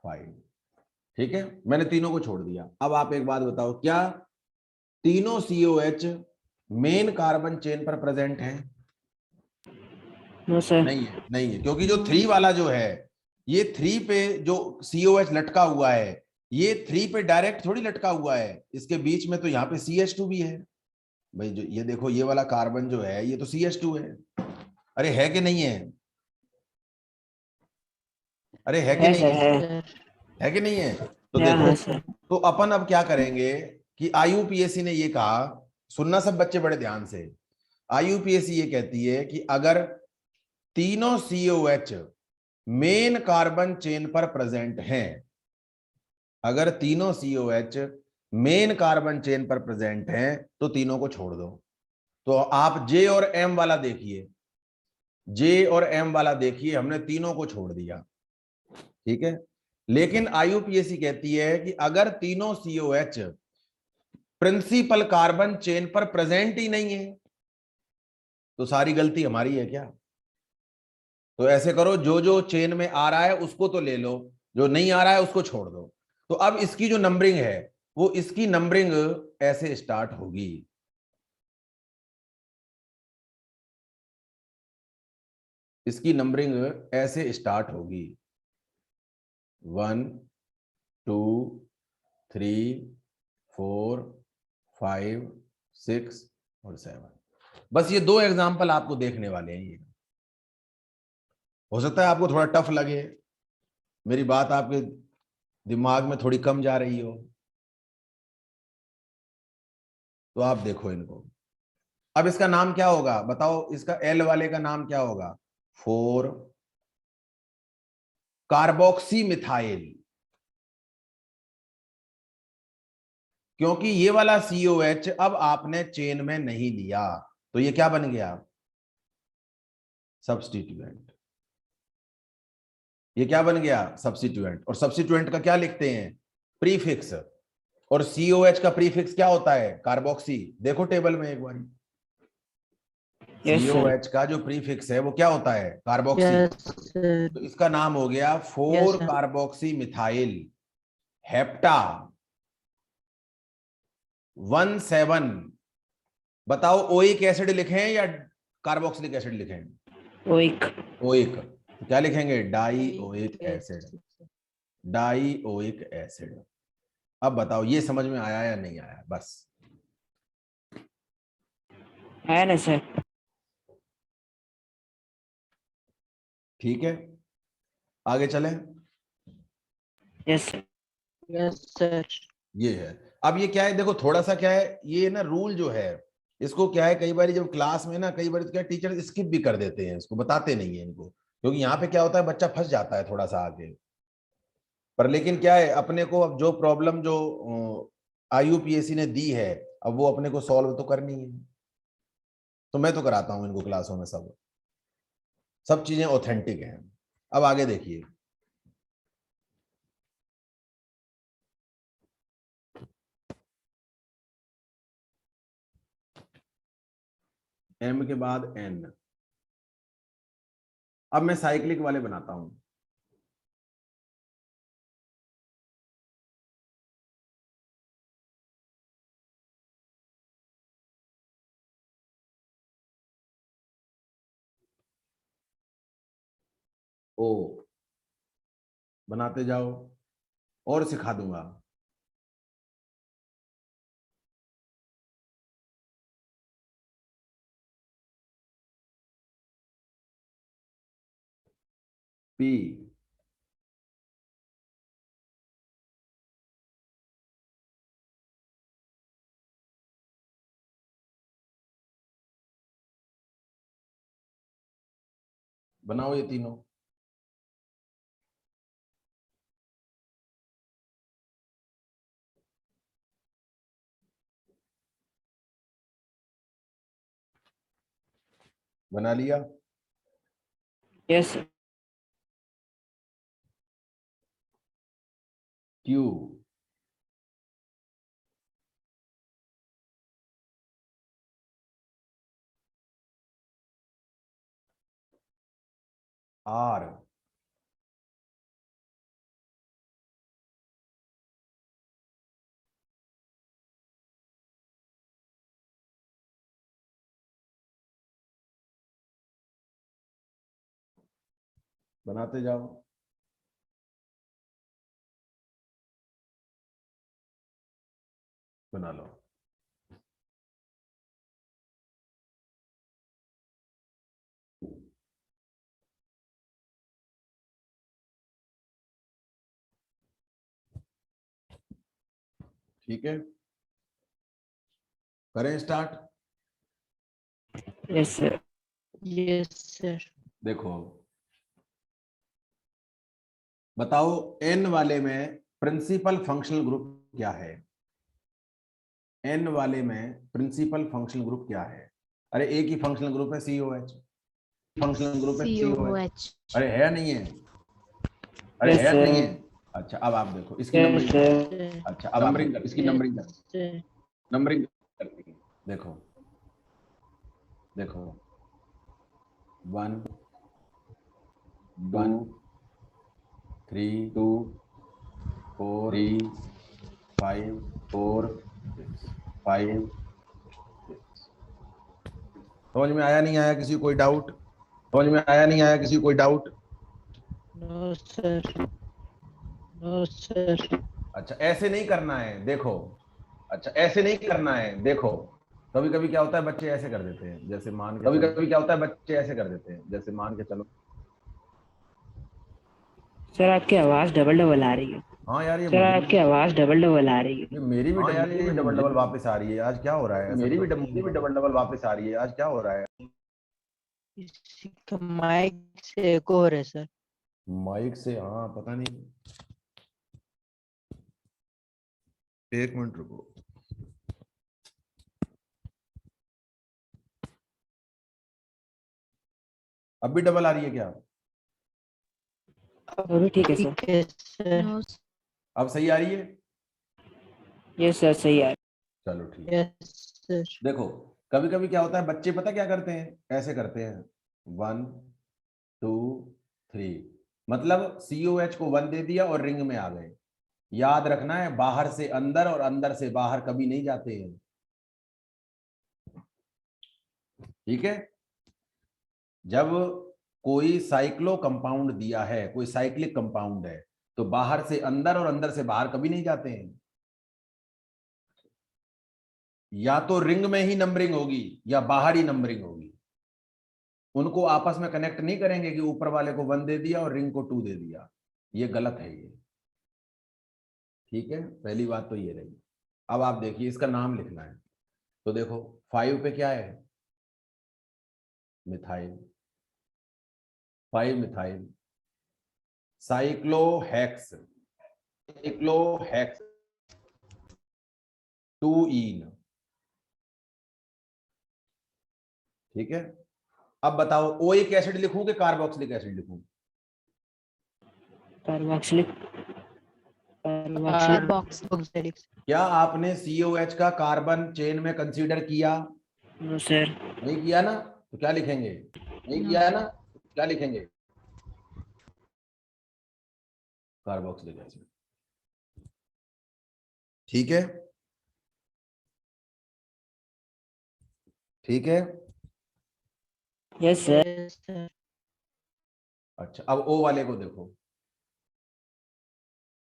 [SPEAKER 1] 5, ठीक है, मैंने तीनों को छोड़ दिया। अब आप एक बात बताओ, क्या तीनों COH मेन कार्बन चेन पर प्रेजेंट है?
[SPEAKER 2] No sir.
[SPEAKER 1] नहीं है, नहीं है, क्योंकि जो 3 वाला जो है, ये 3 पे जो COH लटका हुआ है, ये 3 पे डायरेक्ट थोड़ी लटका हुआ है, इसके बीच में तो यहाँ पे CH2 भी है। भाई जो ये देखो, ये वाला कार्बन जो है ये तो CH2 है। अरे है कि नहीं है? अरे है कि
[SPEAKER 2] है
[SPEAKER 1] नहीं
[SPEAKER 2] सर,
[SPEAKER 1] है?
[SPEAKER 2] है।
[SPEAKER 3] सर
[SPEAKER 1] है कि नहीं है? तो
[SPEAKER 2] हाँ
[SPEAKER 1] देखो,
[SPEAKER 2] सर।
[SPEAKER 1] तो अपन अब क्या करेंगे कि आईयूपीएससी ने ये कहा, सुनना सब बच्चे बड़े ध्यान से। आईयूपीएससी ये कहती है कि अगर तीनों सीओएच मेन कार्बन चेन पर प्रेजेंट हैं, अगर तीनों सीओएच मेन कार्बन चेन पर प्रेजेंट हैं तो तीनों को छोड़ दो। तो आप जे और एम वाला देखिए, जे और एम वाला देखिए, हमने तीनों को छोड़ दिया, ठीक है। लेकिन आईयूपीएससी कहती है कि अगर तीनों सीओएच प्रिंसिपल कार्बन चेन पर प्रेजेंट ही नहीं है तो सारी गलती हमारी है क्या? तो ऐसे करो, जो जो चेन में आ रहा है उसको तो ले लो, जो नहीं आ रहा है उसको छोड़ दो। तो अब इसकी जो नंबरिंग है, वो इसकी नंबरिंग ऐसे स्टार्ट होगी। इसकी नंबरिंग ऐसे स्टार्ट होगी, 1 2 3 4 5 6 और 7। बस ये दो एग्जाम्पल आपको देखने वाले हैं। ये हो सकता है आपको थोड़ा टफ लगे, मेरी बात आपके दिमाग में थोड़ी कम जा रही हो, तो आप देखो इनको। अब इसका नाम क्या होगा बताओ, इसका एल वाले का नाम क्या होगा? 4 कार्बोक्सी मिथाइल। क्योंकि ये वाला सीओएच अब आपने चेन में नहीं लिया, तो ये क्या बन गया? सब्स्टिट्यूएंट। ये क्या बन गया? सब्स्टिट्यूएंट। और सब्स्टिट्यूएंट का क्या लिखते हैं? प्रीफिक्स। और सीओएच का प्रीफिक्स क्या होता है? कार्बोक्सी। देखो टेबल में एक बार,
[SPEAKER 2] यस सर।
[SPEAKER 1] सीओएच का जो प्रीफिक्स है वो क्या होता है? कार्बोक्सी।
[SPEAKER 2] Yes sir.
[SPEAKER 1] तो इसका नाम हो गया
[SPEAKER 2] yes
[SPEAKER 1] 4
[SPEAKER 2] sir.
[SPEAKER 1] Carboxy methyl hepta 17। बताओ ओइक एसिड लिखें या कार्बोक्सिलिक एसिड लिखें?
[SPEAKER 2] ओइक।
[SPEAKER 1] ओइक। तो क्या लिखेंगे? Die oic
[SPEAKER 3] okay.
[SPEAKER 1] Acid. Die oic acid. अब बताओ ये समझ में आया या नहीं आया? बस
[SPEAKER 2] है ना सर?
[SPEAKER 1] ठीक है, आगे चलें।
[SPEAKER 2] Yes sir. Yes sir.
[SPEAKER 1] ये है। अब ये क्या है, देखो थोड़ा सा क्या है, ये ना रूल जो है, इसको क्या है, कई बार जब क्लास में ना, कई बार क्या टीचर स्किप भी कर देते हैं, इसको बताते नहीं है इनको, क्योंकि यहाँ पे क्या होता है, बच्चा फंस जाता है थोड़ा सा आगे। पर लेकिन क्या है, अपने को अब जो प्रॉब्लम जो आईयूपीएससी ने दी है, अब वो अपने को सॉल्व तो करनी है। तो मैं तो कराता हूँ इनको क्लासों में, सब सब चीजें ऑथेंटिक हैं। अब आगे देखिए, एम के बाद एन। अब मैं साइक्लिक वाले बनाता हूं। ओ बनाते जाओ, और सिखा दूंगा। पी। बनाओ ये तीनों। बना लिया?
[SPEAKER 2] Yes sir.
[SPEAKER 1] क्यू। आर। बनाते जाओ। बना लो। ठीक है, करें start.
[SPEAKER 2] Yes sir.
[SPEAKER 3] Yes sir.
[SPEAKER 1] देखो बताओ एन वाले में प्रिंसिपल फंक्शनल ग्रुप क्या है? एन वाले में प्रिंसिपल फंक्शनल ग्रुप क्या है? अरे एक ही फंक्शनल ग्रुप है COH, फंक्शनल ग्रुप है COH।
[SPEAKER 3] COH।
[SPEAKER 1] अरे है नहीं है? अरे
[SPEAKER 2] Yes,
[SPEAKER 1] है
[SPEAKER 2] sir.
[SPEAKER 1] नहीं है? अच्छा अब आप देखो इसकी
[SPEAKER 2] यस
[SPEAKER 1] नंबरिंग।
[SPEAKER 2] सर।
[SPEAKER 1] अच्छा अब नंबरिंग कर, इसकी नंबरिंग कर,
[SPEAKER 3] सर।
[SPEAKER 1] नंबरिंग करते हैं। देखो देखो 1 2 3
[SPEAKER 4] 2
[SPEAKER 1] 4
[SPEAKER 4] 3
[SPEAKER 1] 5
[SPEAKER 4] 4
[SPEAKER 1] 5 समझ में आया नहीं आया किसी को कोई डाउट?
[SPEAKER 4] समझ में आया नहीं आया किसी को कोई doubt?
[SPEAKER 2] No sir. No sir.
[SPEAKER 1] अच्छा ऐसे नहीं करना है, देखो अच्छा ऐसे नहीं करना है, देखो कभी कभी क्या होता है बच्चे ऐसे कर देते हैं, जैसे मान के
[SPEAKER 4] कभी
[SPEAKER 1] चलो,
[SPEAKER 4] कभी क्या होता है बच्चे ऐसे कर देते हैं,
[SPEAKER 1] जैसे मान के चलो।
[SPEAKER 2] सर आपकी आवाज डबल डबल आ रही है।
[SPEAKER 1] हाँ यार ये
[SPEAKER 2] सर
[SPEAKER 1] मुझे
[SPEAKER 2] आपकी आवाज डबल डबल आ रही है।
[SPEAKER 1] ये मेरी भी
[SPEAKER 4] हाँ यार ये
[SPEAKER 1] डबल डबल वापस आ रही है, आज क्या हो रहा है?
[SPEAKER 4] मेरी भी डबल डबल वापस आ रही है, आज क्या हो रहा है?
[SPEAKER 2] किसी का माइक से एको हो रहा है सर।
[SPEAKER 1] माइक से, हाँ पता नहीं, एक मिनट रुको। अब भी डबल आ रही है क्या?
[SPEAKER 2] अभी ठीक है सर। ठीक है सर।
[SPEAKER 3] नो
[SPEAKER 1] अब सही आ रही है?
[SPEAKER 2] यस सर सही है।
[SPEAKER 1] चलो ठीक है।
[SPEAKER 2] Yes sir.
[SPEAKER 1] देखो कभी कभी क्या होता है बच्चे पता क्या करते हैं, ऐसे करते हैं 1 2 3, मतलब COH को 1 दे दिया और रिंग में आ गए। याद रखना है बाहर से अंदर और अंदर से बाहर कभी नहीं जाते हैं, ठीक है? जब कोई साइक्लो कंपाउंड दिया है, कोई साइक्लिक कंपाउंड है, तो बाहर से अंदर और अंदर से बाहर कभी नहीं जाते हैं। या तो रिंग में ही नंबरिंग होगी या बाहर ही नंबरिंग होगी, उनको आपस में कनेक्ट नहीं करेंगे कि ऊपर वाले को 1 दे दिया और रिंग को 2 दे दिया, ये गलत है ये, ठीक है? पहली बात तो ये रही। अब आप देखिए इसका नाम लिखना है, तो देखो 5 पे क्या है? मिथाइल, 5 मिथाइल, साइक्लोहेक्स, साइक्लोहेक्स 2 ईन, ठीक है? अब बताओ ओइक एसिड लिखूं कि कार्बोक्सिलिक एसिड लिखूं?
[SPEAKER 2] कार्बोक्सिलिक।
[SPEAKER 3] कार्बोक्सिलिक।
[SPEAKER 1] क्या आपने COH का कार्बन चेन में कंसीडर किया?
[SPEAKER 2] No sir.
[SPEAKER 1] नहीं किया ना, तो क्या लिखेंगे?
[SPEAKER 4] नहीं किया है ना, क्या लिखेंगे?
[SPEAKER 1] कार्बोक्सिलिक एसिड, ठीक है? ठीक है।
[SPEAKER 2] Yes sir.
[SPEAKER 1] अच्छा अब O वाले को देखो,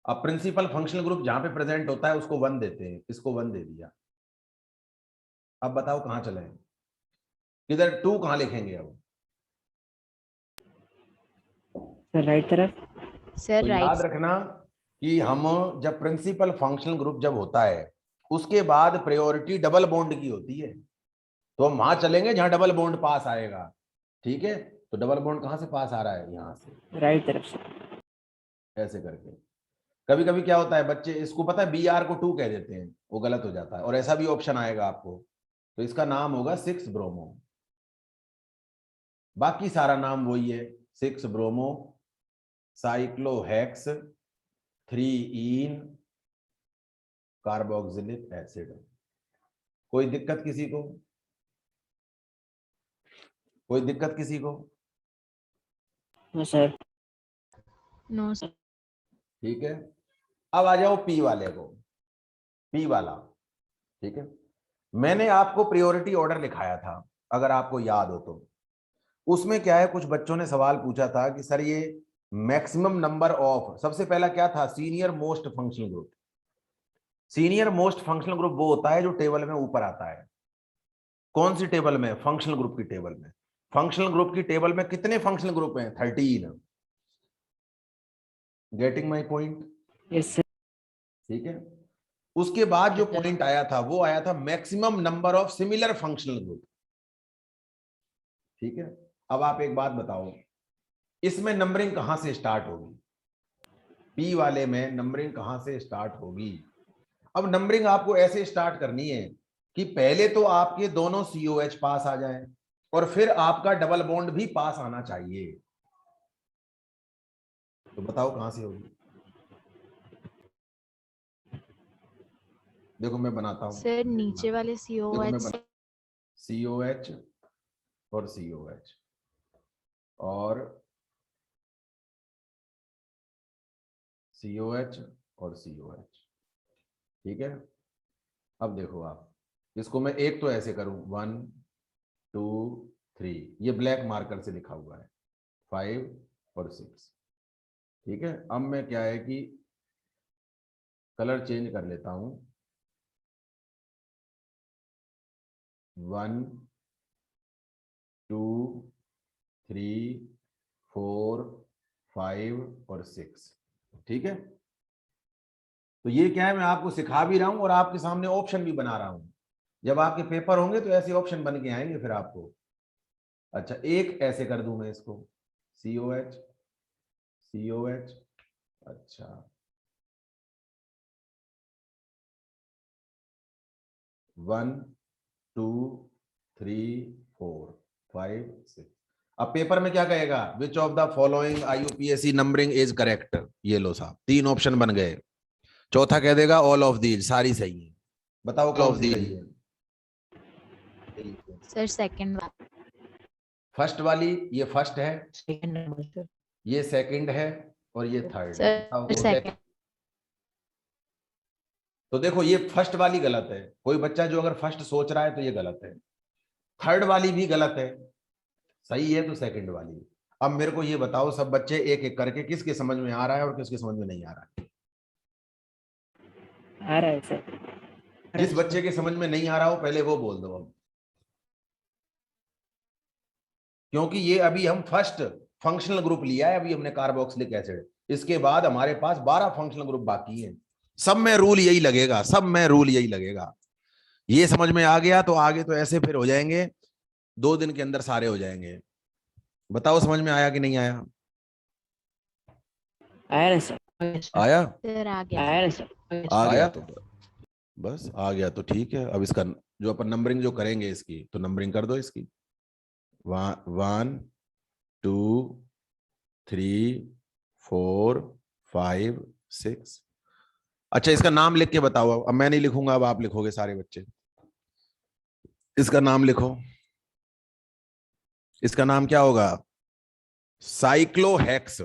[SPEAKER 1] अब प्रिंसिपल फंक्शनल ग्रुप जहां पे प्रेजेंट होता है उसको 1 देते हैं, इसको 1 दे दिया। अब बताओ कहां चले, किधर 2 कहां लिखेंगे? अब
[SPEAKER 2] सर राइट तरफ।
[SPEAKER 3] सर
[SPEAKER 1] तो याद
[SPEAKER 3] राइट।
[SPEAKER 1] रखना कि हम जब प्रिंसिपल फंक्शनल ग्रुप जब होता है उसके बाद प्रायोरिटी डबल बॉन्ड की होती है, तो हम वहां चलेंगे जहां डबल बॉन्ड पास आएगा, ठीक है? तो डबल बॉन्ड कहां से पास आ रहा है? यहां से,
[SPEAKER 2] राइट तरफ से।
[SPEAKER 1] ऐसे करके। कभी कभी क्या होता है बच्चे इसको पता है Br को 2 कह देते हैं, वो गलत हो जाता है, और ऐसा भी ऑप्शन आएगा आपको, तो इसका नाम होगा 6 ब्रोमो, बाकी सारा नाम वही है, 6 bromo cyclohex 3 ene carboxylic acid. कोई दिक्कत किसी को? कोई दिक्कत किसी को?
[SPEAKER 2] No sir.
[SPEAKER 3] No sir.
[SPEAKER 1] ठीक है। अब आ जाओ P वाले को, P वाला, ठीक है? मैंने आपको प्रायोरिटी ऑर्डर लिखाया था, अगर आपको याद हो तो। उसमें क्या है, कुछ बच्चों ने सवाल पूछा था कि सर ये मैक्सिमम नंबर ऑफ, सबसे पहला क्या था? Senior most functional group. Senior most functional group वो होता है जो टेबल में ऊपर आता है। कौन सी टेबल में? फंक्शनल ग्रुप की टेबल में। फंक्शनल ग्रुप की टेबल में कितने फंक्शनल ग्रुप हैं? 13। Getting my point?
[SPEAKER 2] Yes sir.
[SPEAKER 1] ठीक है। उसके बाद जो
[SPEAKER 2] अच्छा।
[SPEAKER 1] पॉइंट आया था वो आया था maximum number of similar functional group. ठीक है, अब आप एक बात बताओ, इसमें नंबरिंग कहां से स्टार्ट होगी? पी वाले में नंबरिंग कहां से स्टार्ट होगी? अब नंबरिंग आपको ऐसे स्टार्ट करनी है कि पहले तो आपके दोनों COH पास आ जाएं और फिर आपका डबल बॉन्ड भी पास आना चाहिए। तो बताओ कहां से होगी? देखो मैं बनाता हूं।
[SPEAKER 3] सर नीचे वाले
[SPEAKER 1] देखो मैं
[SPEAKER 3] COH
[SPEAKER 1] बना COH और COH और COH और COH। ठीक है, अब देखो आप, इसको मैं एक तो ऐसे करूं 1 2 3, ये ब्लैक मार्कर से लिखा हुआ है 5 और 6। ठीक है, अब मैं क्या है कि कलर चेंज कर लेता हूं 1 2 3 4 5 और 6। ठीक है, तो ये क्या है, मैं आपको सिखा भी रहा हूं और आपके सामने ऑप्शन भी बना रहा हूं। जब आपके पेपर होंगे तो ऐसे ऑप्शन बन के आएंगे फिर आपको। अच्छा, एक ऐसे कर दूं मैं इसको COH COH। अच्छा, 1 2 3 4 5 6। अब पेपर में क्या कहेगा? Which of the following IUPAC numbering is correct. ये लो साहब, 3 ऑप्शन बन गए। चौथा कह देगा ऑल ऑफ दीज, सारी सही है। बताओ कौन सी सही है?
[SPEAKER 3] सर सेकंड वाला।
[SPEAKER 1] फर्स्ट वाली, ये फर्स्ट है,
[SPEAKER 2] सेकंड नंबर सर।
[SPEAKER 1] ये सेकंड है और ये थर्ड है। बताओ
[SPEAKER 3] सर
[SPEAKER 1] कौन सा है?
[SPEAKER 3] सेकंड।
[SPEAKER 1] तो देखो ये फर्स्ट वाली गलत है। कोई बच्चा जो अगर फर्स्ट सोच रहा है तो ये गलत है। थर्ड वाली भी गलत है। सही है तो सेकंड वाली। अब मेरे को ये बताओ सब बच्चे एक एक करके, किसके समझ में आ रहा है और किसके समझ में नहीं आ रहा है?
[SPEAKER 2] आ रहा है सर।
[SPEAKER 1] जिस बच्चे के समझ में नहीं आ रहा हो पहले वो बोल दो अब, क्योंकि ये अभी हम फर्स्ट फंक्शनल ग्रुप लिया है, अभी हमने कार्बोक्सिलिक एसिड। इसके बाद हमारे पास 12 फंक्शनल ग्रुप बाकी हैं। सब में रूल यही लगेगा, सब में रूल यही लगेगा। ये समझ में आ गया तो आगे तो ऐसे फिर हो जाएंगे, 2 दिन के अंदर सारे हो जाएंगे। बताओ समझ में आया कि नहीं आया?
[SPEAKER 2] आया ना सर।
[SPEAKER 1] आया?
[SPEAKER 3] सर आ गया।
[SPEAKER 2] आया ना सर।
[SPEAKER 1] आ गया तो बस आ गया तो ठीक है। अब इसका जो अपन नंबरिंग जो करेंगे इसकी, तो नंबरिंग कर दो इसकी। 1 2 3 4 5 6। अच्छा, इसका नाम लिख के बताओ। अब मैं नहीं लिखूंगा, अब आप लिखोगे सारे बच्चे। इसका नाम लिखो। इसका नाम क्या होगा? साइक्लोहेक्स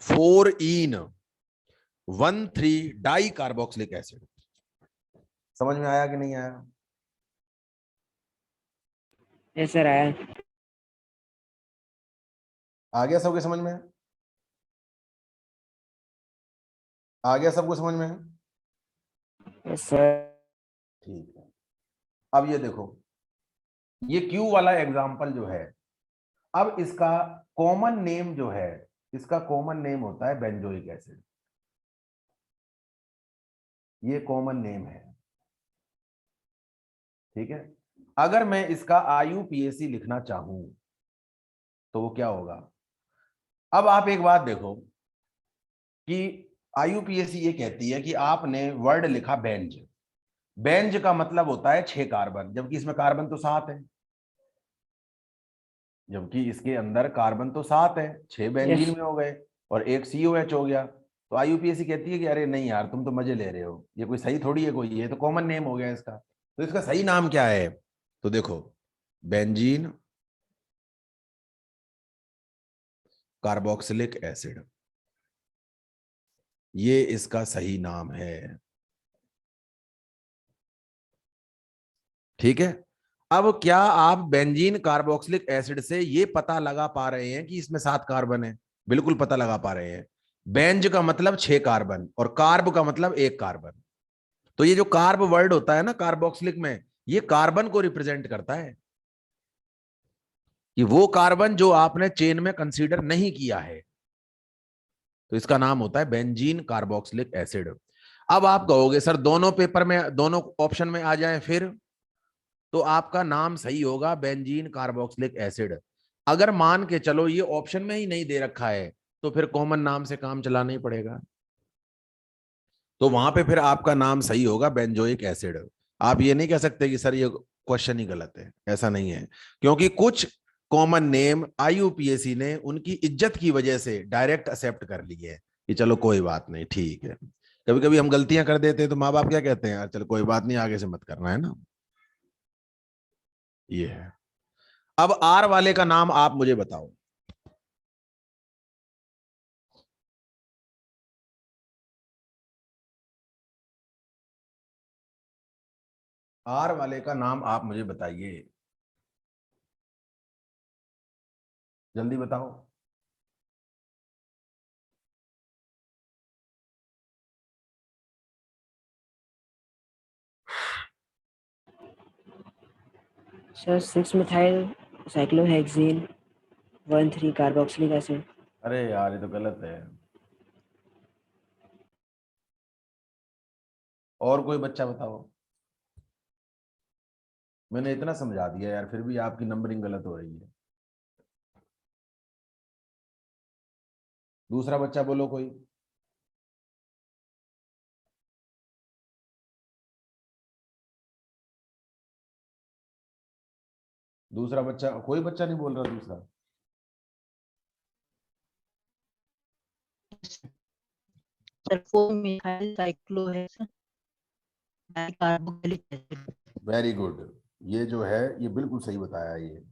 [SPEAKER 1] 4इन 1,3 डाई कार्बोक्सिलिक एसिड। समझ में आया कि नहीं आया?
[SPEAKER 2] यस सर आया।
[SPEAKER 1] आ गया सबके समझ में? आ गया सबको समझ में?
[SPEAKER 2] Yes sir.
[SPEAKER 1] ठीक है, अब ये देखो, ये Q वाला एग्जाम्पल जो है, अब इसका कॉमन नेम जो है, इसका कॉमन नेम होता है बेंजोइक एसिड। ये कॉमन नेम है। ठीक है, अगर मैं इसका IUPAC लिखना चाहूं तो वो क्या होगा? अब आप एक बात देखो कि IUPAC ये कहती है कि आपने वर्ड लिखा बेंज। बेंज का मतलब होता है 6 कार्बन, जबकि इसमें कार्बन तो 7 है। जबकि इसके अंदर कार्बन तो 7 है, 6 बेंजीन में हो गए और एक COH हो गया। तो IUPAC कहती है कि अरे नहीं यार, तुम तो मजे ले रहे हो, ये कोई सही थोड़ी है, कोई ये तो कॉमन नेम हो गया इसका। तो इसका सही नाम क्या है? तो देखो, बेंजीन कार्बोक्सिलिक एसिड, ये इसका सही नाम है। ठीक है, अब क्या आप बेंजीन कार्बोक्सिलिक एसिड से ये पता लगा पा रहे हैं कि इसमें 7 कार्बन है? बिल्कुल पता लगा पा रहे हैं। बेंज का मतलब 6 कार्बन और कार्ब का मतलब 1 कार्बन। तो ये जो कार्ब वर्ड होता है ना कार्बोक्सिलिक में, ये कार्बन को रिप्रेजेंट करता है कि वो कार्बन जो आपने चेन में कंसीडर नहीं किया है। तो इसका नाम होता है बेंजीन कार्बोक्सिलिक एसिड। अब आप कहोगे सर दोनों पेपर में, दोनों ऑप्शन में आ जाए, फिर तो आपका नाम सही होगा बेंजीन कार्बोक्सिलिक एसिड। अगर मान के चलो ये ऑप्शन में ही नहीं दे रखा है, तो फिर कॉमन नाम से काम चलाना ही पड़ेगा। तो वहां पे फिर आपका नाम सही होगा बेंजोइक एसिड। आप ये नहीं कह सकते कि सर ये क्वेश्चन ही गलत है, ऐसा नहीं है। क्योंकि कुछ कॉमन नेम IUPAC ने उनकी इज्जत की वजह से डायरेक्ट एक्सेप्ट कर लिए है कि चलो कोई बात नहीं, ठीक है। कभी कभी हम गलतियां कर देते हैं तो माँ बाप क्या कहते हैं, यार चलो कोई बात नहीं, आगे से मत करना, है ना। ये है। अब R वाले का नाम आप मुझे बताओ। R वाले का नाम आप मुझे बताइए, जल्दी बताओ।
[SPEAKER 5] Sir 6 methyl cyclohexane 1,3 carboxylic acid.
[SPEAKER 1] अरे यार ये तो गलत है। और कोई बच्चा बताओ। मैंने इतना समझा दिया यार, फिर भी आपकी नंबरिंग गलत हो रही है। दूसरा बच्चा बोलो कोई। दूसरा बच्चा, कोई बच्चा नहीं बोल रहा दूसरा।
[SPEAKER 2] Sir 4 methyl cyclohexane carboxylic acid.
[SPEAKER 1] Very good. ये जो है ये बिल्कुल सही बताया। ये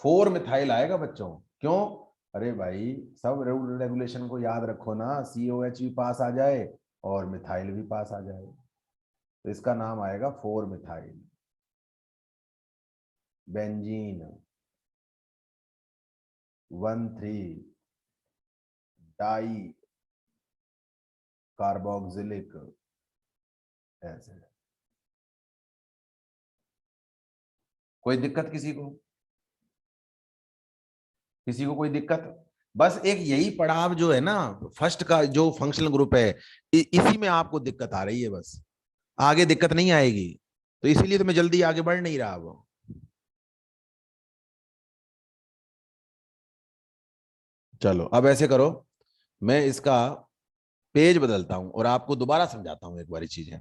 [SPEAKER 1] 4 मिथाइल आएगा बच्चों। क्यों? अरे भाई सब रूल रेगुलेशन को याद रखो ना, COH भी पास आ जाए और मिथाइल भी पास आ जाए, तो इसका नाम आएगा 4 methyl benzene 1,3 di carboxylic acid. कोई दिक्कत किसी को? किसी को कोई दिक्कत? बस एक यही पड़ाव जो है ना, फर्स्ट का जो फंक्शनल ग्रुप है, इसी में आपको दिक्कत आ रही है, बस आगे दिक्कत नहीं आएगी। तो इसीलिए तो मैं जल्दी आगे बढ़ नहीं रहा वो। चलो अब ऐसे करो, मैं इसका पेज बदलता हूं और आपको दोबारा समझाता हूं एक बारी चीजें,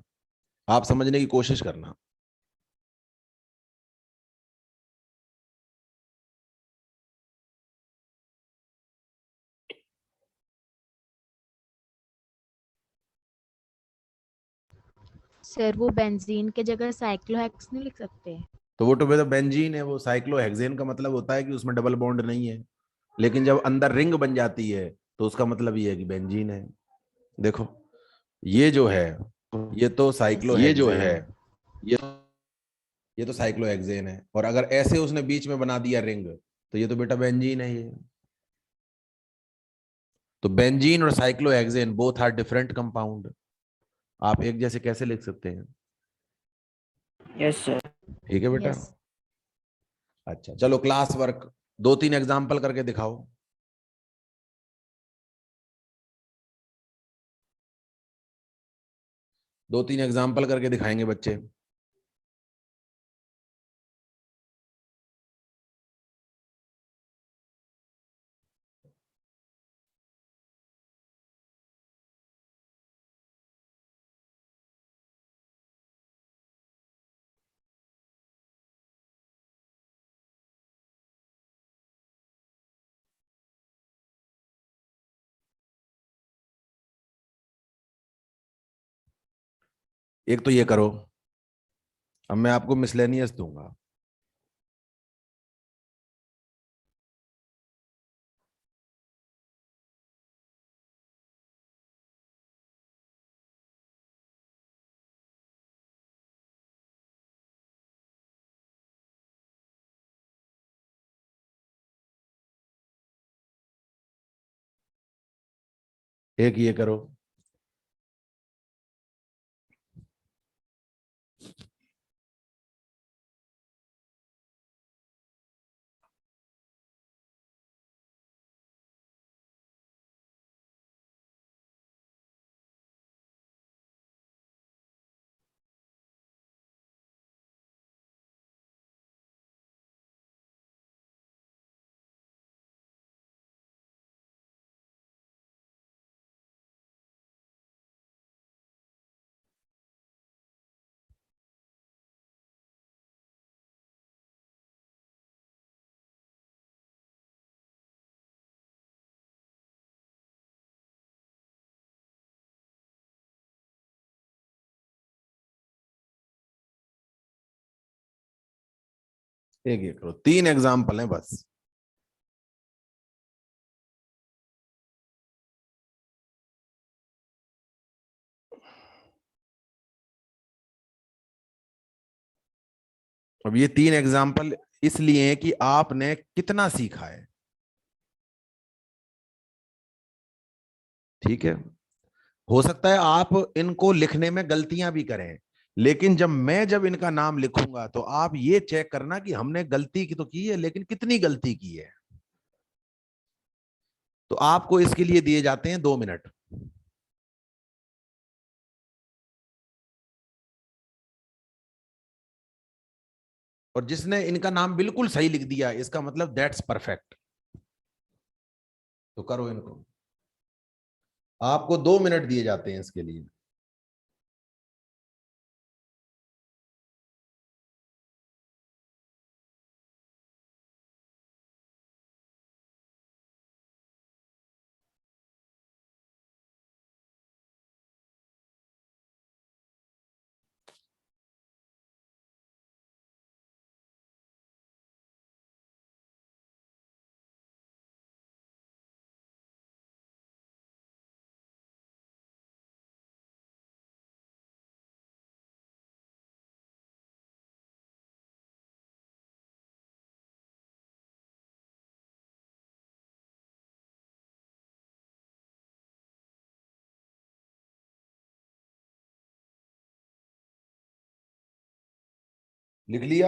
[SPEAKER 1] आप समझने की कोशिश करना।
[SPEAKER 3] सर वो बेंजीन के जगह साइक्लोहेक्स नहीं लिख सकते?
[SPEAKER 1] तो वो तो बेंजीन है, वो साइक्लोहेक्सेन का मतलब होता है कि उसमें डबल बॉन्ड नहीं है, लेकिन जब अंदर रिंग बन जाती है तो उसका मतलब ये है कि बेंजीन है। देखो ये जो है, ये तो
[SPEAKER 4] ये जो
[SPEAKER 1] साइक्लोहेक्सेन
[SPEAKER 4] है,
[SPEAKER 1] है, ये तो साइक्लोहेक्सेन है, और अगर ऐसे उसने बीच में बना दिया रिंग, तो ये तो बेटा बेंजीन है ये। तो बेंजीन और cyclohexane both are different compound. आप एक जैसे कैसे लिख सकते हैं?
[SPEAKER 5] Yes sir.
[SPEAKER 1] ठीक है बेटा।
[SPEAKER 3] यस।
[SPEAKER 1] अच्छा चलो क्लास वर्क 2-3 एग्जाम्पल करके दिखाओ। दो तीन एग्जाम्पल करके दिखाएंगे बच्चे। एक तो ये करो, अब मैं आपको मिसलेनियस दूंगा। एक ये करो। एक करो, 3 एग्जाम्पल हैं बस। अब ये 3 एग्जाम्पल इसलिए हैं कि आपने कितना सीखा है। ठीक है, हो सकता है आप इनको लिखने में गलतियां भी करें, लेकिन जब इनका नाम लिखूंगा तो आप ये चेक करना कि हमने गलती की तो की है, लेकिन कितनी गलती की है। तो आपको इसके लिए दिए जाते हैं 2 मिनट। और जिसने इनका नाम बिल्कुल सही लिख दिया, इसका मतलब दैट्स परफेक्ट। तो करो इनको, आपको 2 मिनट दिए जाते हैं इसके लिए। लिख लिया?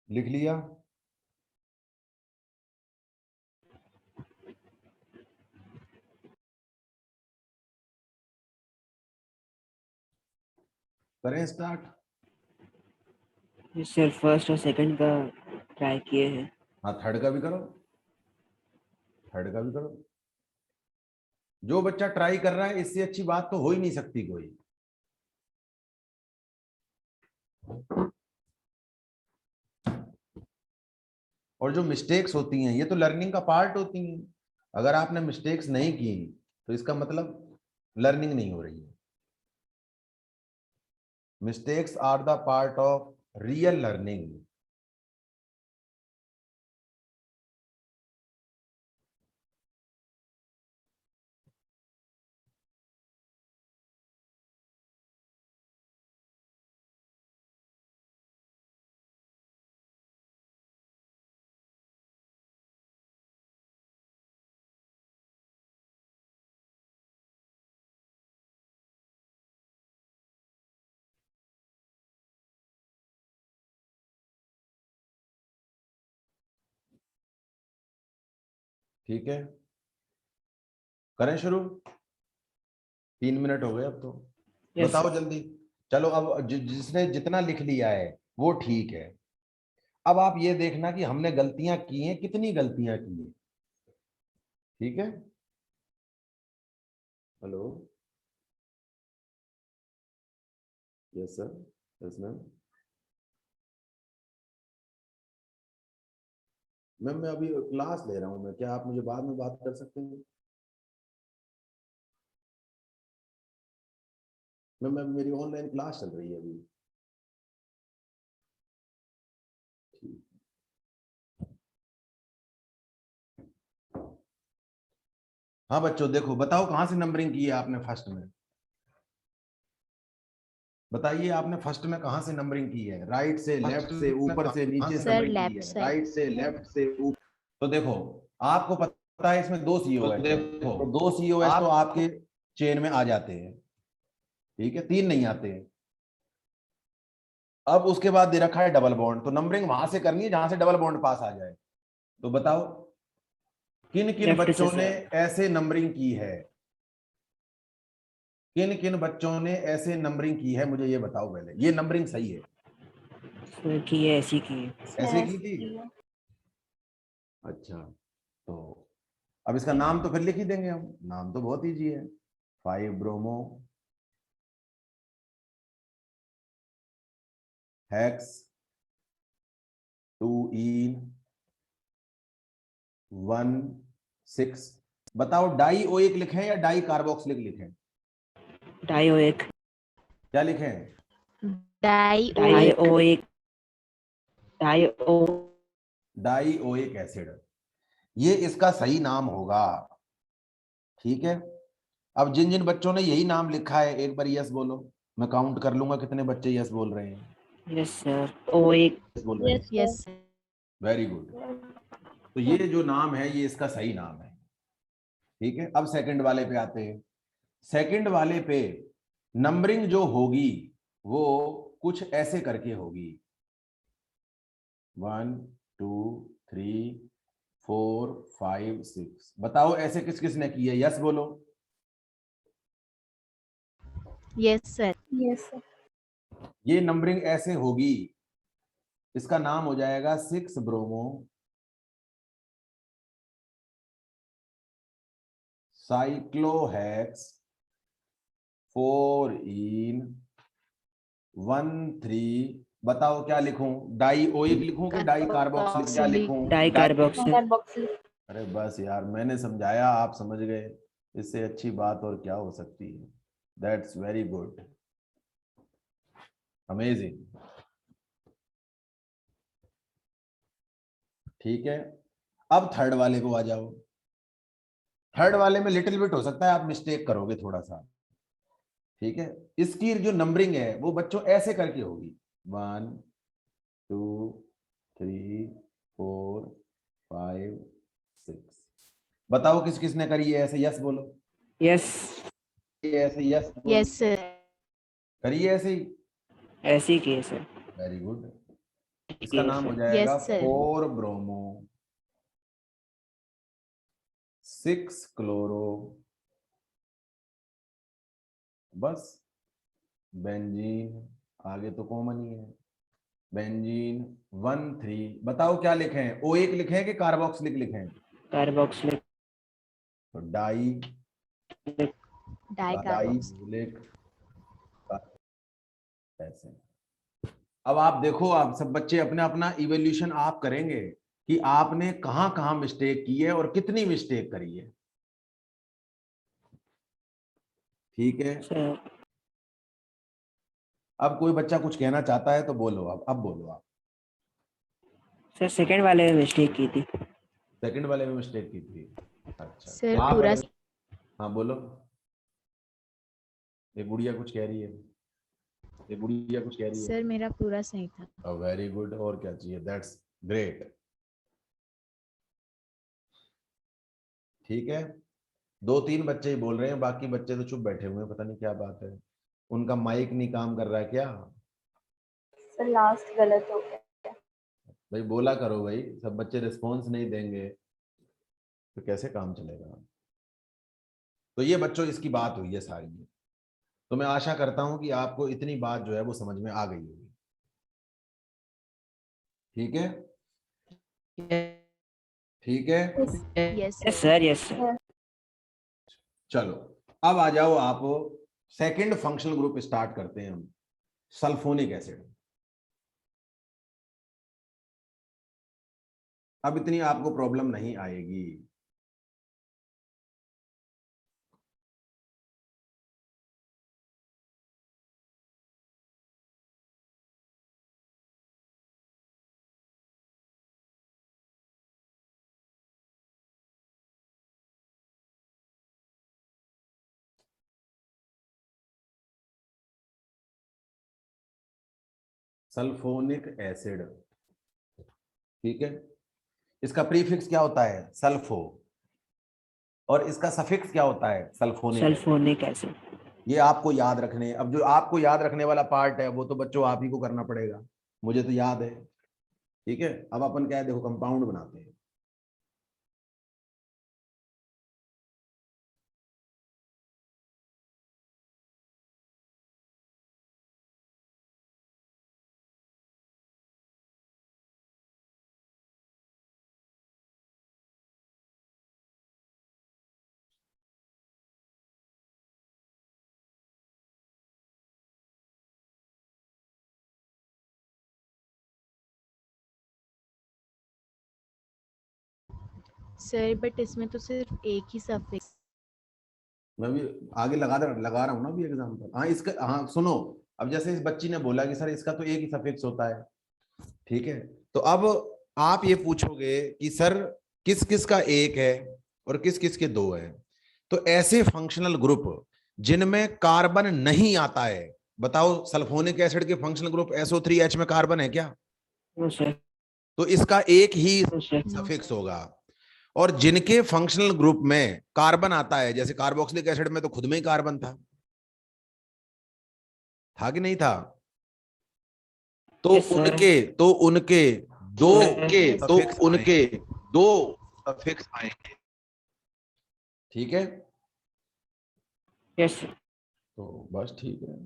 [SPEAKER 1] लिख लिया? करें स्टार्ट?
[SPEAKER 5] यस सर, फर्स्ट और सेकंड का ट्राई किए हैं।
[SPEAKER 1] हाँ, थर्ड का भी करो, थर्ड का भी करो। जो बच्चा ट्राई कर रहा है, इससे अच्छी बात तो हो ही नहीं सकती कोई। और जो मिस्टेक्स होती हैं, ये तो लर्निंग का पार्ट होती हैं। अगर आपने मिस्टेक्स नहीं की तो इसका मतलब लर्निंग नहीं हो रही है। Mistakes are the part of real learning. ठीक है, करें शुरू? 3 मिनट हो गए अब तो।
[SPEAKER 5] Yes,
[SPEAKER 1] बताओ
[SPEAKER 5] sir.
[SPEAKER 1] जल्दी। चलो, अब जिसने जितना लिख लिया है वो ठीक है। अब आप ये देखना कि हमने गलतियां की हैं, कितनी गलतियां की हैं। ठीक है, hello, yes sir, yes ma'am. Ma'am मैं अभी क्लास ले रहा हूँ, मैं, क्या आप मुझे बाद में बात कर सकते हैं? मैम मेरी ऑनलाइन क्लास चल रही है अभी। ठीक। हाँ बच्चों, देखो, बताओ कहाँ से नंबरिंग की है आपने फर्स्ट में? बताइए, आपने फर्स्ट में कहाँ से नंबरिंग की है? राइट से, लेफ्ट से, ऊपर से, नीचे से
[SPEAKER 3] सर
[SPEAKER 1] नंबरिंग की
[SPEAKER 3] लेफ्ट
[SPEAKER 1] है?
[SPEAKER 3] साइड।
[SPEAKER 1] राइट से, लेफ्ट से, ऊपर। तो देखो, आपको पता है इसमें 2 सीओएस है, तो 2 सीओएस तो आपके चेन में आ जाते हैं। ठीक है, 3 नहीं आते हैं। अब उसके बाद दे रखा है डबल बॉन्ड, तो नंबरिंग वहां से करनी है जहां से डबल बॉन्ड पास आ जाए। तो बताओ, किन किन
[SPEAKER 5] Left से
[SPEAKER 1] बच्चों ने
[SPEAKER 5] sir.
[SPEAKER 1] ऐसे नंबरिंग की है? किन किन बच्चों ने ऐसे नंबरिंग की है, मुझे ये बताओ पहले। ये नंबरिंग सही है?
[SPEAKER 5] Sir की है, ऐसी की है।
[SPEAKER 1] ऐसे की थी? अच्छा, तो अब इसका नाम तो फिर लिख ही देंगे हम, नाम तो बहुत इजी है, 5 ब्रोमो हेक्स 2 इन 1 6। बताओ डाई ओइक लिखें या डाई कार्बोक्सिलिक लिखें?
[SPEAKER 5] डाइओइक।
[SPEAKER 1] क्या लिखें?
[SPEAKER 3] Di
[SPEAKER 5] dioic. Dio
[SPEAKER 1] di oic acid, ये इसका सही नाम होगा। ठीक है, अब जिन जिन बच्चों ने यही नाम लिखा है एक बार यस बोलो, मैं काउंट कर लूंगा कितने बच्चे यस बोल रहे हैं।
[SPEAKER 5] Yes sir. ओइक।
[SPEAKER 1] यस बोल रहे हैं,
[SPEAKER 3] यस
[SPEAKER 1] वेरी गुड। तो ये जो नाम है ये इसका सही नाम है। ठीक है, अब सेकंड वाले पे आते हैं। सेकंड वाले पे नंबरिंग जो होगी वो कुछ ऐसे करके होगी, 1 2 3 4 5 6। बताओ ऐसे किस किस ने की है, यस बोलो।
[SPEAKER 3] यस सर
[SPEAKER 1] ये नंबरिंग ऐसे होगी, इसका नाम हो जाएगा 6 ब्रोमो साइक्लोहेक्स 4 इन 1 3। बताओ क्या लिखूं, डाई ओइक लिखूं कि डाई कार्बोक्सिलिक, क्या लिखूं?
[SPEAKER 5] डाइकार्बोक्सिल।
[SPEAKER 1] अरे बस यार, मैंने समझाया आप समझ गए, इससे अच्छी बात और क्या हो सकती है। That's very good, amazing. ठीक है, अब थर्ड वाले को आ जाओ। थर्ड वाले में लिटिल बिट हो सकता है आप मिस्टेक करोगे थोड़ा सा। ठीक है, इसकी जो नंबरिंग है वो बच्चों ऐसे करके होगी, 1 2 3 4 5 6। बताओ किस किसने करी है ऐसे, यस बोलो।
[SPEAKER 5] यस।
[SPEAKER 1] ऐसे यस
[SPEAKER 3] यस सर
[SPEAKER 1] करी है ऐसे ही,
[SPEAKER 5] ऐसे ही किए सर।
[SPEAKER 1] Very good. इसका
[SPEAKER 5] किए
[SPEAKER 1] नाम हो
[SPEAKER 5] सर।
[SPEAKER 1] जाएगा
[SPEAKER 3] Yes, sir.
[SPEAKER 1] 4 ब्रोमो 6 क्लोरो, बस बेंजीन, आगे तो कॉमन ही है, बेंजीन 1 3। बताओ क्या लिखें, O1 लिखें कि कार्बोक्सिलिक लिखें?
[SPEAKER 5] कार्बोक्सिलिक।
[SPEAKER 1] तो डाई
[SPEAKER 3] डाई
[SPEAKER 1] कार्बोक्सिलिक ऐसे। अब आप देखो, आप सब बच्चे अपना अपना इवोल्यूशन आप करेंगे कि आपने कहां कहां मिस्टेक की है और कितनी मिस्टेक करी है। ठीक है,
[SPEAKER 5] सर
[SPEAKER 1] अब कोई बच्चा कुछ कहना चाहता है तो बोलो, अब बोलो आप।
[SPEAKER 5] सर सेकंड वाले में मिस्टेक की थी।
[SPEAKER 1] सेकंड वाले में मिस्टेक की थी, अच्छा
[SPEAKER 3] सर
[SPEAKER 1] आप
[SPEAKER 3] पूरा
[SPEAKER 1] हाँ बोलो। ये गुड़िया कुछ कह रही है, ये गुड़िया कुछ कह रही है।
[SPEAKER 3] सर मेरा पूरा सही था।
[SPEAKER 1] वेरी गुड, और क्या चाहिए, दैट्स ग्रेट। ठीक है, 2 3 बच्चे ही बोल रहे हैं, बाकी बच्चे तो चुप बैठे हुए हैं, पता नहीं क्या बात है, उनका माइक नहीं काम कर रहा है क्या?
[SPEAKER 6] सर लास्ट गलत हो गया।
[SPEAKER 1] भाई बोला करो भाई, सब बच्चे रिस्पॉन्स नहीं देंगे तो कैसे काम चलेगा। तो ये बच्चों इसकी बात हुई है सारी, तो मैं आशा करता हूं कि आपको इतनी बात जो है वो समझ में आ गई होगी। ठीक है, ठीक है,
[SPEAKER 3] yes
[SPEAKER 5] yes
[SPEAKER 3] sir
[SPEAKER 5] sir. Yes sir.
[SPEAKER 1] चलो अब आ जाओ आप, सेकंड फंक्शनल ग्रुप स्टार्ट करते हैं हम, सल्फोनिक एसिड। अब इतनी आपको प्रॉब्लम नहीं आएगी। सल्फोनिक एसिड, ठीक है, इसका प्रीफिक्स क्या होता है, सल्फो, और इसका सफिक्स क्या होता है, सल्फोनिक एसिड।
[SPEAKER 5] Sulphonic acid.
[SPEAKER 1] ये आपको याद रखने, अब जो आपको याद रखने वाला पार्ट है वो तो बच्चों आप ही को करना पड़ेगा, मुझे तो याद है। ठीक है, अब अपन क्या है, देखो कंपाउंड बनाते हैं।
[SPEAKER 3] सर बट इसमें तो सिर्फ एक ही सफिक्स।
[SPEAKER 1] मैं भी आगे लगा रहा हूँ ना अभी एग्जाम्पल। हाँ इसका, हाँ सुनो, अब जैसे इस बच्ची ने बोला कि सर इसका तो एक ही सफिक्स होता है, ठीक है, तो अब आप ये पूछोगे कि सर किस किस का एक है और किस किस के दो है। तो ऐसे फंक्शनल ग्रुप जिनमें कार्बन नहीं आता है, बताओ सल्फोनिक एसिड के फंक्शनल ग्रुप SO3H में कार्बन है क्या?
[SPEAKER 5] No sir.
[SPEAKER 1] तो इसका एक ही
[SPEAKER 5] नो सर।
[SPEAKER 3] नो
[SPEAKER 1] सफिक्स होगा। और जिनके फंक्शनल ग्रुप में कार्बन आता है, जैसे कार्बोक्सिलिक एसिड में तो खुद में ही कार्बन था कि नहीं था? तो
[SPEAKER 5] यस सर।
[SPEAKER 1] उनके दो suffix
[SPEAKER 4] उनके दो सफिक्स आएंगे।
[SPEAKER 1] ठीक है,
[SPEAKER 5] यस सर।
[SPEAKER 1] तो बस ठीक है।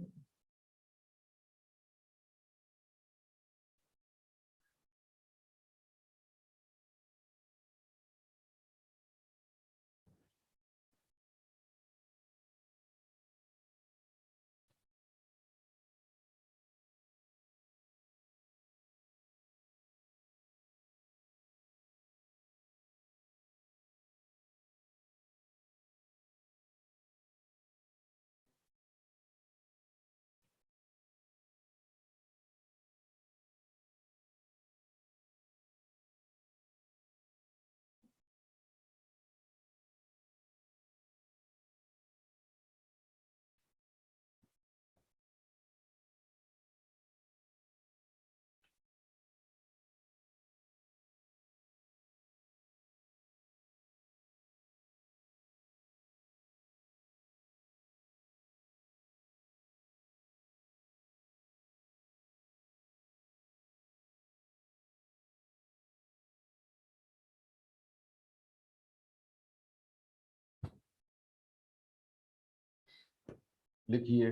[SPEAKER 1] लिखिए,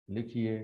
[SPEAKER 1] लिखिए।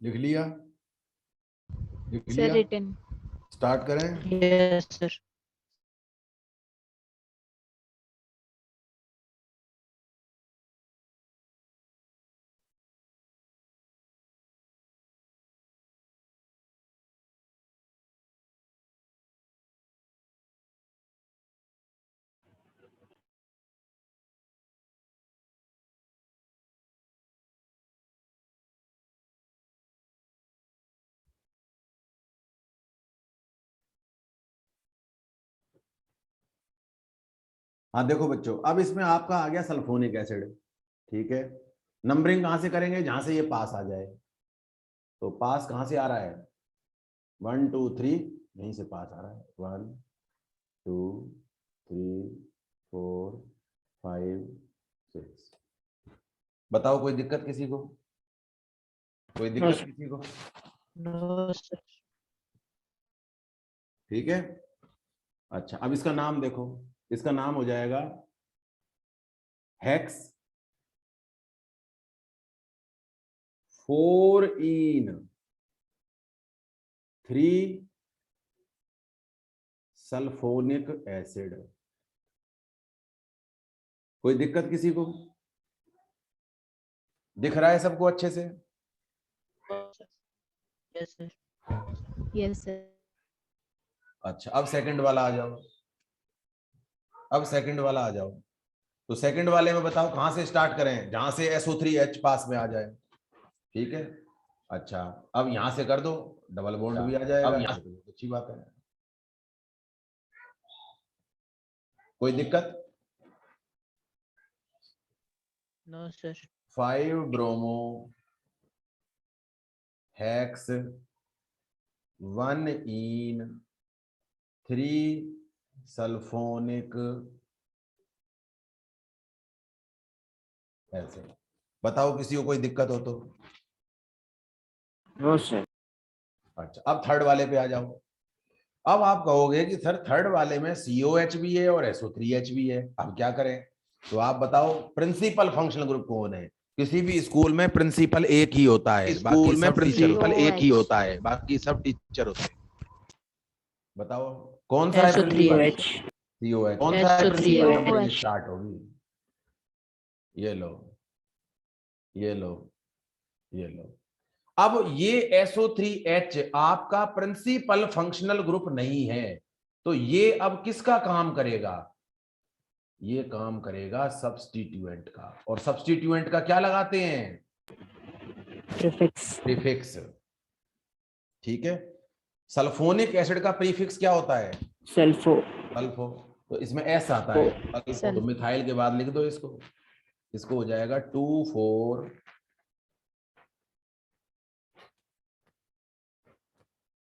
[SPEAKER 1] लिख लिया? लिख
[SPEAKER 3] सर
[SPEAKER 1] लिया?
[SPEAKER 3] रिटन।
[SPEAKER 1] स्टार्ट करें?
[SPEAKER 2] Yes sir.
[SPEAKER 1] हाँ देखो बच्चों, अब इसमें आपका आ गया सल्फोनिक एसिड, ठीक है। नंबरिंग कहाँ से करेंगे? जहां से ये पास आ जाए। तो पास कहाँ से आ रहा है? 1 2 3, यहीं से पास आ रहा है। 1 2 3 4 5 6। बताओ कोई दिक्कत किसी को? कोई
[SPEAKER 5] नो
[SPEAKER 1] दिक्कत
[SPEAKER 5] सर।
[SPEAKER 1] किसी को?
[SPEAKER 2] No sir.
[SPEAKER 1] ठीक है। अच्छा, अब इसका नाम देखो, इसका नाम हो जाएगा हेक्स 4इन 3 सल्फोनिक एसिड। कोई दिक्कत किसी को? दिख रहा है सबको अच्छे से?
[SPEAKER 2] Yes sir.
[SPEAKER 3] Yes sir.
[SPEAKER 1] अच्छा, अब सेकंड वाला आ जाओ। अब सेकंड वाला आ जाओ। तो सेकंड वाले में बताओ कहां से स्टार्ट करें, जहां से SO3H पास में आ जाए। ठीक है, अच्छा अब यहां से कर दो, डबल बॉन्ड भी आ जाएगा। अब अच्छी बात है, कोई दिक्कत?
[SPEAKER 2] No sir.
[SPEAKER 1] 5 bromo hex 1 ene 3 sulphonic ऐसे। बताओ किसी को कोई दिक्कत हो तो।
[SPEAKER 5] No sir.
[SPEAKER 1] अच्छा, अब थर्ड वाले पे आ जाओ। अब आप कहोगे कि सर थर्ड वाले में COH भी है और SO3H भी है, अब क्या करें? तो आप बताओ प्रिंसिपल फंक्शनल ग्रुप कौन है? किसी भी स्कूल में प्रिंसिपल एक ही होता है,
[SPEAKER 4] स्कूल में
[SPEAKER 1] सब टीचर होते
[SPEAKER 4] प्रिंसिपल
[SPEAKER 1] हैं।
[SPEAKER 4] एक ही होता है, बाकी सब टीचर होते हैं।
[SPEAKER 1] बताओ कौन सा है
[SPEAKER 2] SO3H।
[SPEAKER 1] प्रिंसिपल? COH।
[SPEAKER 4] कौन सा है
[SPEAKER 2] SO3H।
[SPEAKER 4] प्रिंसिपल?
[SPEAKER 3] COH।
[SPEAKER 1] स्टार्ट होगी, ये लो, ये लो, ये लो। अब ये SO3H आपका प्रिंसिपल फंक्शनल ग्रुप नहीं है, तो ये अब किसका काम करेगा? ये काम करेगा सब्स्टिट्यूएंट का। और सब्स्टिट्यूएंट का क्या लगाते हैं?
[SPEAKER 5] प्रीफिक्स।
[SPEAKER 1] प्रीफिक्स। ठीक है, सल्फोनिक एसिड का प्रीफिक्स क्या होता है?
[SPEAKER 5] सल्फो।
[SPEAKER 1] सल्फो। तो इसमें S आता है, तो मिथाइल के बाद लिख दो इसको। इसको हो जाएगा 2,4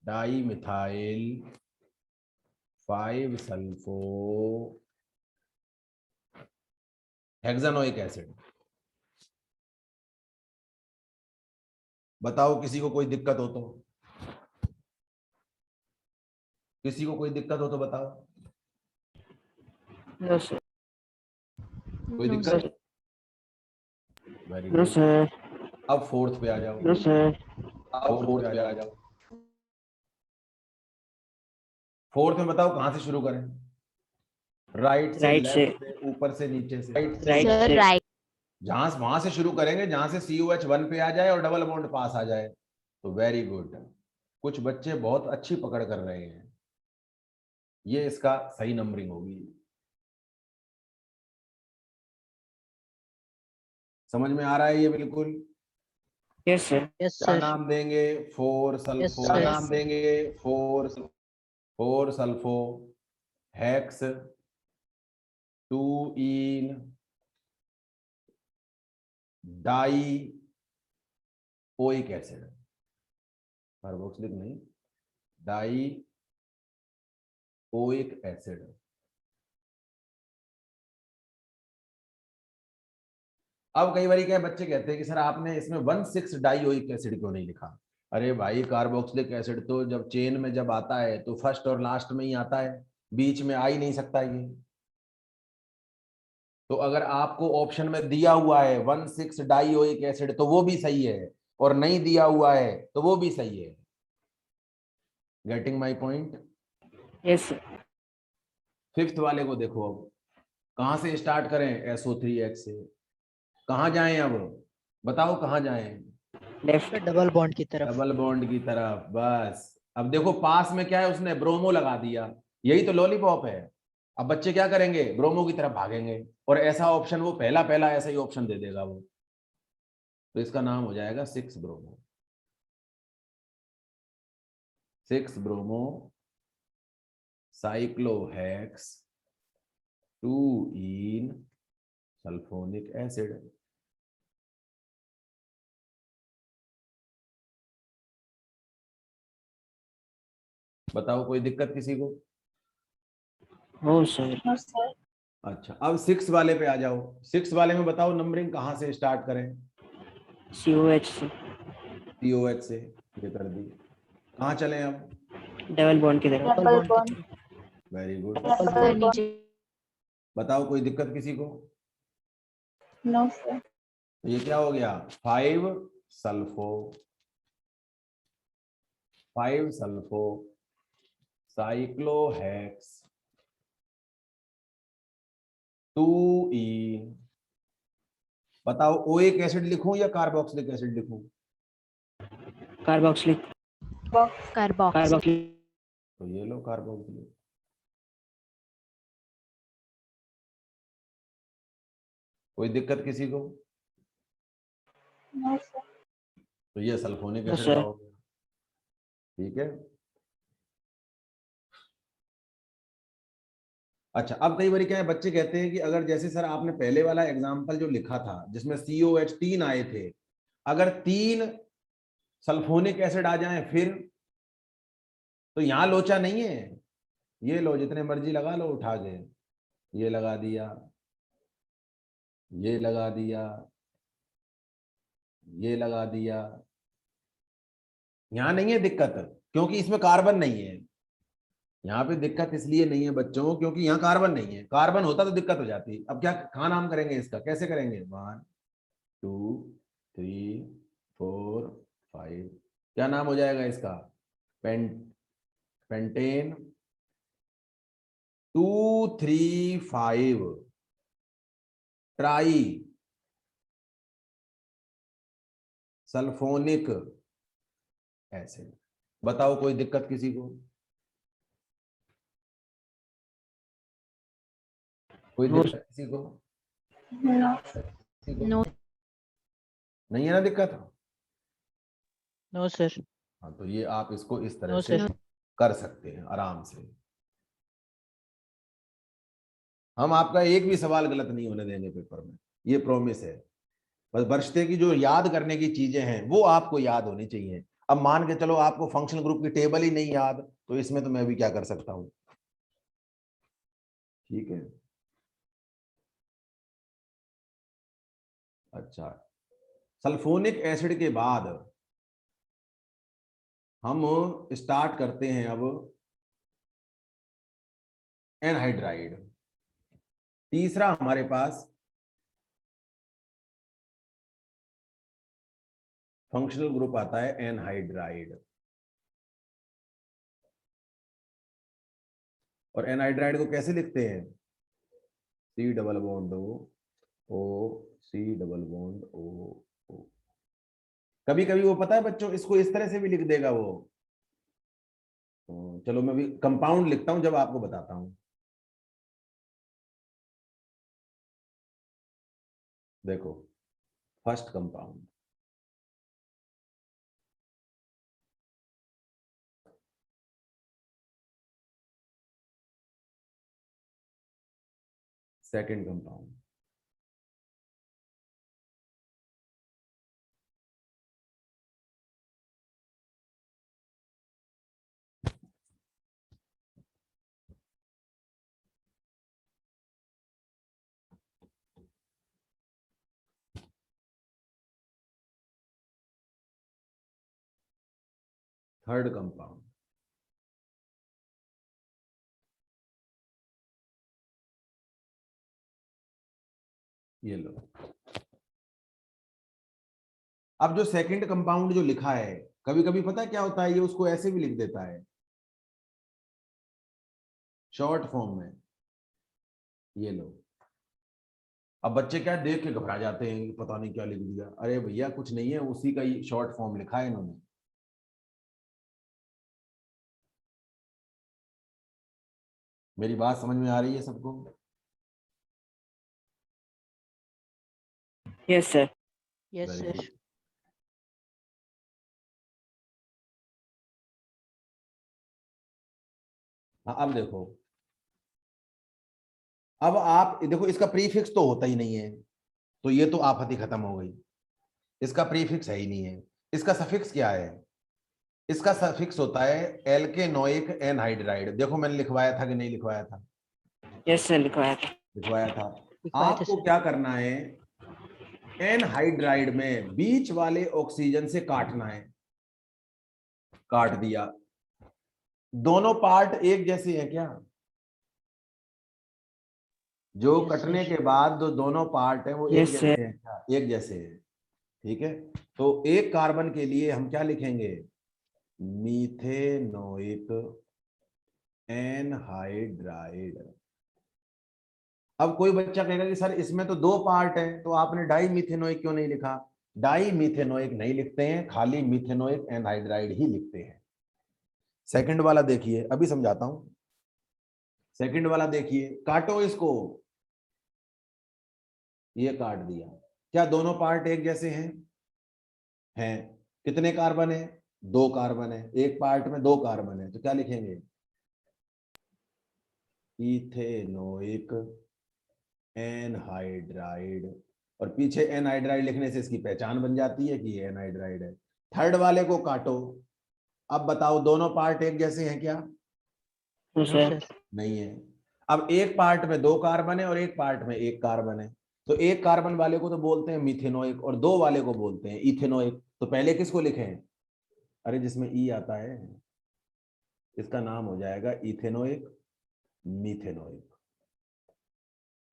[SPEAKER 1] डाई मिथाइल 5 सल्फो हेक्सानोइक एसिड। बताओ किसी को कोई दिक्कत हो तो। किसी को कोई दिक्कत हो तो बताओ।
[SPEAKER 5] No sir.
[SPEAKER 1] कोई
[SPEAKER 3] नो
[SPEAKER 1] दिक्कत?
[SPEAKER 3] Sir.
[SPEAKER 1] Very
[SPEAKER 5] no
[SPEAKER 1] good.
[SPEAKER 5] Sir.
[SPEAKER 1] अब फोर्थ पे आ जाओ।
[SPEAKER 5] No sir.
[SPEAKER 4] अब फोर्थ पे आ जाओ।
[SPEAKER 1] फोर्थ में बताओ कहां से शुरू करें? राइट से,
[SPEAKER 5] राइट से।
[SPEAKER 1] लेफ्ट से, ऊपर से, नीचे से?
[SPEAKER 5] राइट
[SPEAKER 3] सर
[SPEAKER 5] से।
[SPEAKER 3] राइट।
[SPEAKER 1] जहां वहां से शुरू करेंगे जहां से COH 1 पे आ जाए और डबल बॉन्ड पास आ जाए। तो वेरी गुड, कुछ बच्चे बहुत अच्छी पकड़ कर रहे हैं, ये इसका सही नंबरिंग होगी। समझ में आ रहा है ये बिल्कुल?
[SPEAKER 5] Yes sir.
[SPEAKER 2] यस
[SPEAKER 1] क्या
[SPEAKER 2] सर।
[SPEAKER 1] नाम देंगे? 4 सल्फो।
[SPEAKER 2] sir.
[SPEAKER 1] नाम देंगे 4 सल्फो हेक्स 2 इन डाई ओइक एसिड। कार्बोक्सिलिक नहीं, डाई ओइक एसिड। अब कई बार क्या बच्चे कहते हैं कि सर आपने इसमें 1,6 डाइओइक एसिड क्यों नहीं लिखा? अरे भाई, कार्बोक्सिलिक एसिड तो जब चेन में जब आता है तो फर्स्ट और लास्ट में ही आता है, बीच में आ ही नहीं सकता ये। तो अगर आपको ऑप्शन में दिया हुआ है 1,6 डाइओइक एसिड तो वो भी सही है, और नहीं दिया हुआ है तो वो भी सही है। Getting my point?
[SPEAKER 5] Yes sir.
[SPEAKER 1] Fifth वाले को देखो, अब कहां से स्टार्ट करें? SO3H से। कहां जाएं अब? बताओ कहां जाएं?
[SPEAKER 5] लेफ्ट।
[SPEAKER 2] डबल बॉन्ड की तरफ।
[SPEAKER 1] डबल बॉन्ड की तरफ, बस। अब देखो पास में क्या है, उसने ब्रोमो लगा दिया, यही तो लॉलीपॉप है। अब बच्चे क्या करेंगे? ब्रोमो की तरफ भागेंगे, और ऐसा ऑप्शन वो पहला पहला ऐसा ही ऑप्शन दे देगा वो। तो इसका नाम हो जाएगा 6 bromo. 6 bromo cyclohex 2 ene sulphonic acid. बताओ कोई दिक्कत किसी को?
[SPEAKER 5] No sir.
[SPEAKER 6] No sir.
[SPEAKER 1] अच्छा, अब 6 वाले पे आ जाओ। 6 वाले में बताओ नंबरिंग कहां से स्टार्ट करें?
[SPEAKER 5] COH से।
[SPEAKER 1] COH से, ये कर दी। कहां चलें अब?
[SPEAKER 5] डबल बॉन्ड की तरफ।
[SPEAKER 2] डबल
[SPEAKER 6] डबल
[SPEAKER 2] बॉन्ड की
[SPEAKER 6] बॉन्ड।
[SPEAKER 2] तरफ।
[SPEAKER 1] Very good.
[SPEAKER 2] Double
[SPEAKER 3] sir
[SPEAKER 2] bond.
[SPEAKER 3] नीचे।
[SPEAKER 1] बताओ कोई दिक्कत किसी को?
[SPEAKER 6] No sir.
[SPEAKER 1] तो ये क्या हो गया? 5 सल्फो 5 सल्फो साइक्लोहेक्स 2 इन बताओ ओइक एसिड लिखूं या कार्बोक्सिलिक एसिड लिखूं?
[SPEAKER 5] कार्बोक्सिलिक
[SPEAKER 3] कार्बोक्सिल
[SPEAKER 5] कार्बोक्सिलिक
[SPEAKER 1] तो ये लो कार्बोक्सिलिक। कोई दिक्कत किसी को?
[SPEAKER 6] No sir.
[SPEAKER 1] तो ये सल्फोनिक
[SPEAKER 5] No,
[SPEAKER 1] एसिड
[SPEAKER 5] sir.
[SPEAKER 1] का हो गया। ठीक है। अच्छा, अब कई बार क्या है, बच्चे कहते हैं कि अगर जैसे सर आपने पहले वाला एग्जांपल जो लिखा था जिसमें COH 3 आए थे, अगर 3 सल्फोनिक एसिड आ जाएं फिर, तो यहां लोचा नहीं है, ये लो जितने मर्जी लगा लो उठा के, ये लगा दिया, ये लगा दिया, ये लगा दिया, यहां नहीं है दिक्कत क्योंकि इसमें कार्बन नहीं है। यहाँ पे दिक्कत इसलिए नहीं है बच्चों क्योंकि यहाँ कार्बन नहीं है, कार्बन होता तो दिक्कत हो जाती। अब क्या कहाँ नाम करेंगे इसका, कैसे करेंगे? 1 2 3 4 5, क्या नाम हो जाएगा इसका? Pentane 2 3 5 try sulphonic acid. बताओ कोई दिक्कत किसी को? कोई
[SPEAKER 5] No,
[SPEAKER 1] दिक्कत किसी को?
[SPEAKER 6] नो
[SPEAKER 1] किसी को?
[SPEAKER 3] नो
[SPEAKER 1] नहीं है ना दिक्कत?
[SPEAKER 2] No sir.
[SPEAKER 1] हाँ, तो ये आप इसको इस तरह
[SPEAKER 2] नो
[SPEAKER 1] से
[SPEAKER 2] सर।
[SPEAKER 1] कर सकते हैं आराम से। हम आपका एक भी सवाल गलत नहीं होने देंगे पेपर में, ये प्रॉमिस है। बस बर्शते की जो याद करने की चीजें हैं वो आपको याद होनी चाहिए। अब मान के चलो आपको फंक्शनल ग्रुप की टेबल ही नहीं याद, तो इसमें तो मैं भी क्या कर सकता हूं? ठीक है। अच्छा, सल्फोनिक एसिड के बाद हम स्टार्ट करते हैं अब एनहाइड्राइड। तीसरा हमारे पास फंक्शनल ग्रुप आता है एनहाइड्राइड। और एनहाइड्राइड को कैसे लिखते हैं? C double bond O C double bond O। कभी कभी वो पता है बच्चों, इसको इस तरह से भी लिख देगा वो। चलो मैं भी कंपाउंड लिखता हूं जब आपको बताता हूं। देखो, first compound, second compound, third compound, ये लो। अब जो सेकंड कंपाउंड जो लिखा है, कभी कभी पता है क्या होता है, ये उसको ऐसे भी लिख देता है शॉर्ट फॉर्म में, ये लो। अब बच्चे क्या देख के घबरा जाते हैं कि पता नहीं क्या लिख दिया। अरे भैया कुछ नहीं है, उसी का ही शॉर्ट फॉर्म लिखा है इन्होंने। मेरी बात समझ में आ रही है सबको?
[SPEAKER 5] yes, sir.
[SPEAKER 2] Yes
[SPEAKER 1] Very
[SPEAKER 2] sir.
[SPEAKER 1] good. हाँ, अब देखो, अब आप देखो इसका प्रीफिक्स तो होता ही नहीं है, तो ये तो आफत ही खत्म हो गई। इसका प्रीफिक्स है ही नहीं है। इसका सफिक्स क्या है? इसका सफिक्स होता है एल्केनोइक एनहाइड्राइड। देखो मैंने लिखवाया था कि नहीं लिखवाया था?
[SPEAKER 5] Yes, sir. लिखवाया था।
[SPEAKER 1] लिखवाया था।
[SPEAKER 2] लिखवाए थे
[SPEAKER 1] आपको
[SPEAKER 2] सर।
[SPEAKER 1] क्या करना है, एनहाइड्राइड में बीच वाले ऑक्सीजन से काटना है। काट दिया। दोनों पार्ट एक जैसे हैं क्या? जो
[SPEAKER 2] Yes,
[SPEAKER 1] कटने
[SPEAKER 2] sir.
[SPEAKER 1] के बाद जो दोनों पार्ट हैं वो एक
[SPEAKER 5] Yes,
[SPEAKER 1] जैसे
[SPEAKER 5] sir.
[SPEAKER 1] हैं क्या? एक जैसे हैं। ठीक है, तो एक कार्बन के लिए हम क्या लिखेंगे? Methanoic anhydride. अब कोई बच्चा कहेगा कि सर इसमें तो 2 पार्ट हैं, तो आपने डाई मिथेनोइक क्यों नहीं लिखा? डाई मिथेनोइक नहीं लिखते हैं, खाली मिथेनोइक एनहाइड्राइड ही लिखते हैं। सेकंड वाला देखिए, अभी समझाता हूं। सेकंड वाला देखिए, काटो इसको, ये काट दिया। क्या दोनों पार्ट एक जैसे हैं? हैं। कितने कार्बन है? 2 कार्बन है। एक पार्ट में 2 कार्बन है, तो क्या लिखेंगे? इथेनोइक एनहाइड्राइड, और पीछे एनहाइड्राइड लिखने से इसकी पहचान बन जाती है कि ये एनहाइड्राइड है। थर्ड वाले को काटो। अब बताओ दोनों पार्ट एक जैसे हैं क्या?
[SPEAKER 5] No sir.
[SPEAKER 1] नहीं है। अब एक पार्ट में 2 कार्बन है और एक पार्ट में 1 कार्बन है, तो एक कार्बन वाले को तो बोलते हैं मिथेनोइक और 2 वाले को बोलते हैं इथेनोइक। तो पहले किसको लिखें? अरे जिसमें ई आता है इसका नाम हो जाएगा इथेनोइक मिथेनोइक।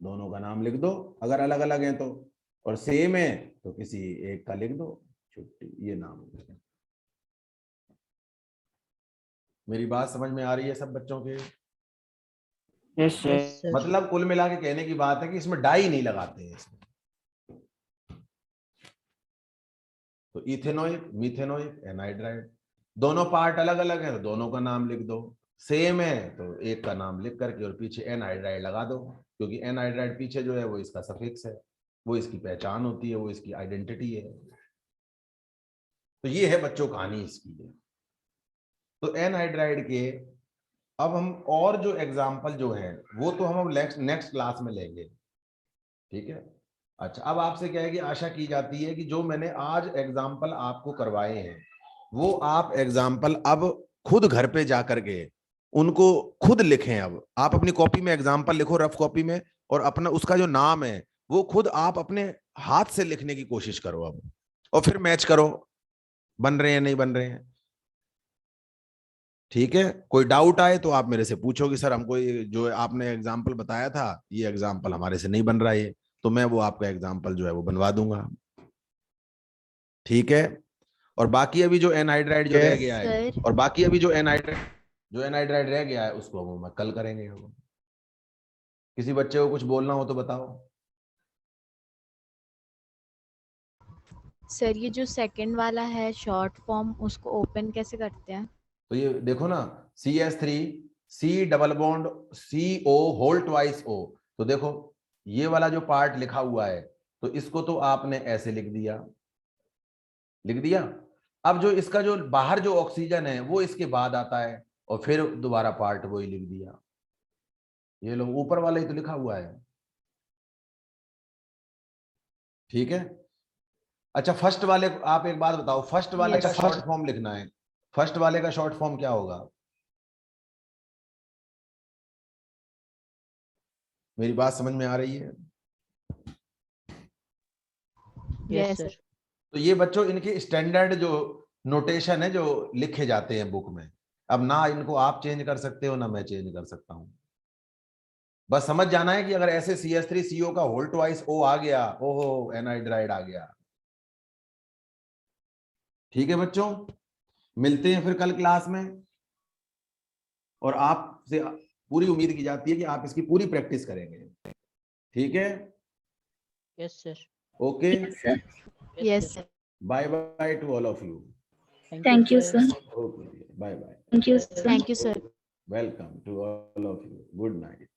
[SPEAKER 1] दोनों का नाम लिख दो, अगर अलग अलग हैं तो, और सेम है तो किसी एक का लिख दो, छुट्टी, ये नाम। मेरी बात समझ में आ रही है सब बच्चों के?
[SPEAKER 5] Yes sir.
[SPEAKER 2] Yes sir.
[SPEAKER 1] मतलब कुल मिला के कहने की बात है कि इसमें डाई नहीं लगाते हैं इसमें। तो इथेनोइक मिथेनोइक एनहाइड्राइड, दोनों पार्ट अलग अलग है तो दोनों का नाम लिख दो, सेम है तो एक का नाम लिख करके और पीछे एनहाइड्राइड लगा दो, क्योंकि एनहाइड्राइड पीछे जो है वो इसका सफिक्स है, वो इसकी पहचान होती है, वो इसकी आइडेंटिटी है। तो ये है बच्चों कहानी इसकी है। तो एनहाइड्राइड के अब हम और जो एग्जाम्पल जो है वो तो हम नेक्स्ट क्लास में लेंगे, ठीक है। अच्छा, अब आपसे क्या है कि आशा की जाती है कि जो मैंने आज एग्जाम्पल आपको करवाए हैं वो आप एग्जाम्पल अब खुद घर पे जा करके उनको खुद लिखें। अब आप अपनी कॉपी में एग्जाम्पल लिखो, रफ कॉपी में, और अपना उसका जो नाम है वो खुद आप अपने हाथ से लिखने की कोशिश करो अब, और फिर मैच करो बन रहे हैं नहीं बन रहे हैं, ठीक है। कोई डाउट आए तो आप मेरे से पूछो कि सर हमको ये जो आपने एग्जाम्पल बताया था ये एग्जाम्पल हमारे से नहीं बन रहा है, तो मैं वो आपका एग्जाम्पल जो है वो बनवा दूंगा, ठीक है। और बाकी अभी जो एनहाइड्राइड जो रह गया है,
[SPEAKER 3] सर।
[SPEAKER 1] और बाकी अभी जो एनहाइड्राइड रह गया है उसको हम कल करेंगे। किसी बच्चे को कुछ बोलना हो तो बताओ।
[SPEAKER 3] सर ये जो सेकंड वाला है शॉर्ट फॉर्म, उसको ओपन कैसे करते हैं?
[SPEAKER 1] तो ये देखो ना, CS3 C double bond CO whole twice O, तो देखो ये वाला जो पार्ट लिखा हुआ है तो इसको तो आपने ऐसे लिख दिया। अब जो इसका जो बाहर जो ऑक्सीजन है वो इसके बाद आता है और फिर दोबारा पार्ट वही लिख दिया। ये लो ऊपर वाला ही तो लिखा हुआ है, ठीक है। अच्छा फर्स्ट वाले आप एक बात बताओ, फर्स्ट वाले का शॉर्ट फॉर्म लिखना है, फर्स्ट वाले का शॉर्ट फॉर्म क्या होगा? मेरी बात समझ में आ रही है?
[SPEAKER 2] Yes
[SPEAKER 3] sir.
[SPEAKER 2] सर।
[SPEAKER 1] तो ये बच्चों इनके स्टैंडर्ड जो नोटेशन है जो लिखे जाते हैं बुक में, अब ना इनको आप चेंज कर सकते हो ना मैं चेंज कर सकता हूं। बस समझ जाना है कि अगर ऐसे CS3CO का होल ट्वाइस O आ गया, ओहो एनहाइड्राइड आ गया, ठीक है बच्चों। मिलते हैं फिर कल क्लास में, और आपसे पूरी उम्मीद की जाती है कि आप इसकी पूरी प्रैक्टिस करेंगे, ठीक है।
[SPEAKER 2] Yes sir.
[SPEAKER 1] Okay,
[SPEAKER 3] yes sir.
[SPEAKER 1] Bye bye to all of you.
[SPEAKER 6] Thank you, sir.
[SPEAKER 1] Okay, bye bye,
[SPEAKER 6] Thank you, sir.
[SPEAKER 3] Thank you sir.
[SPEAKER 1] Welcome to all of you, good night.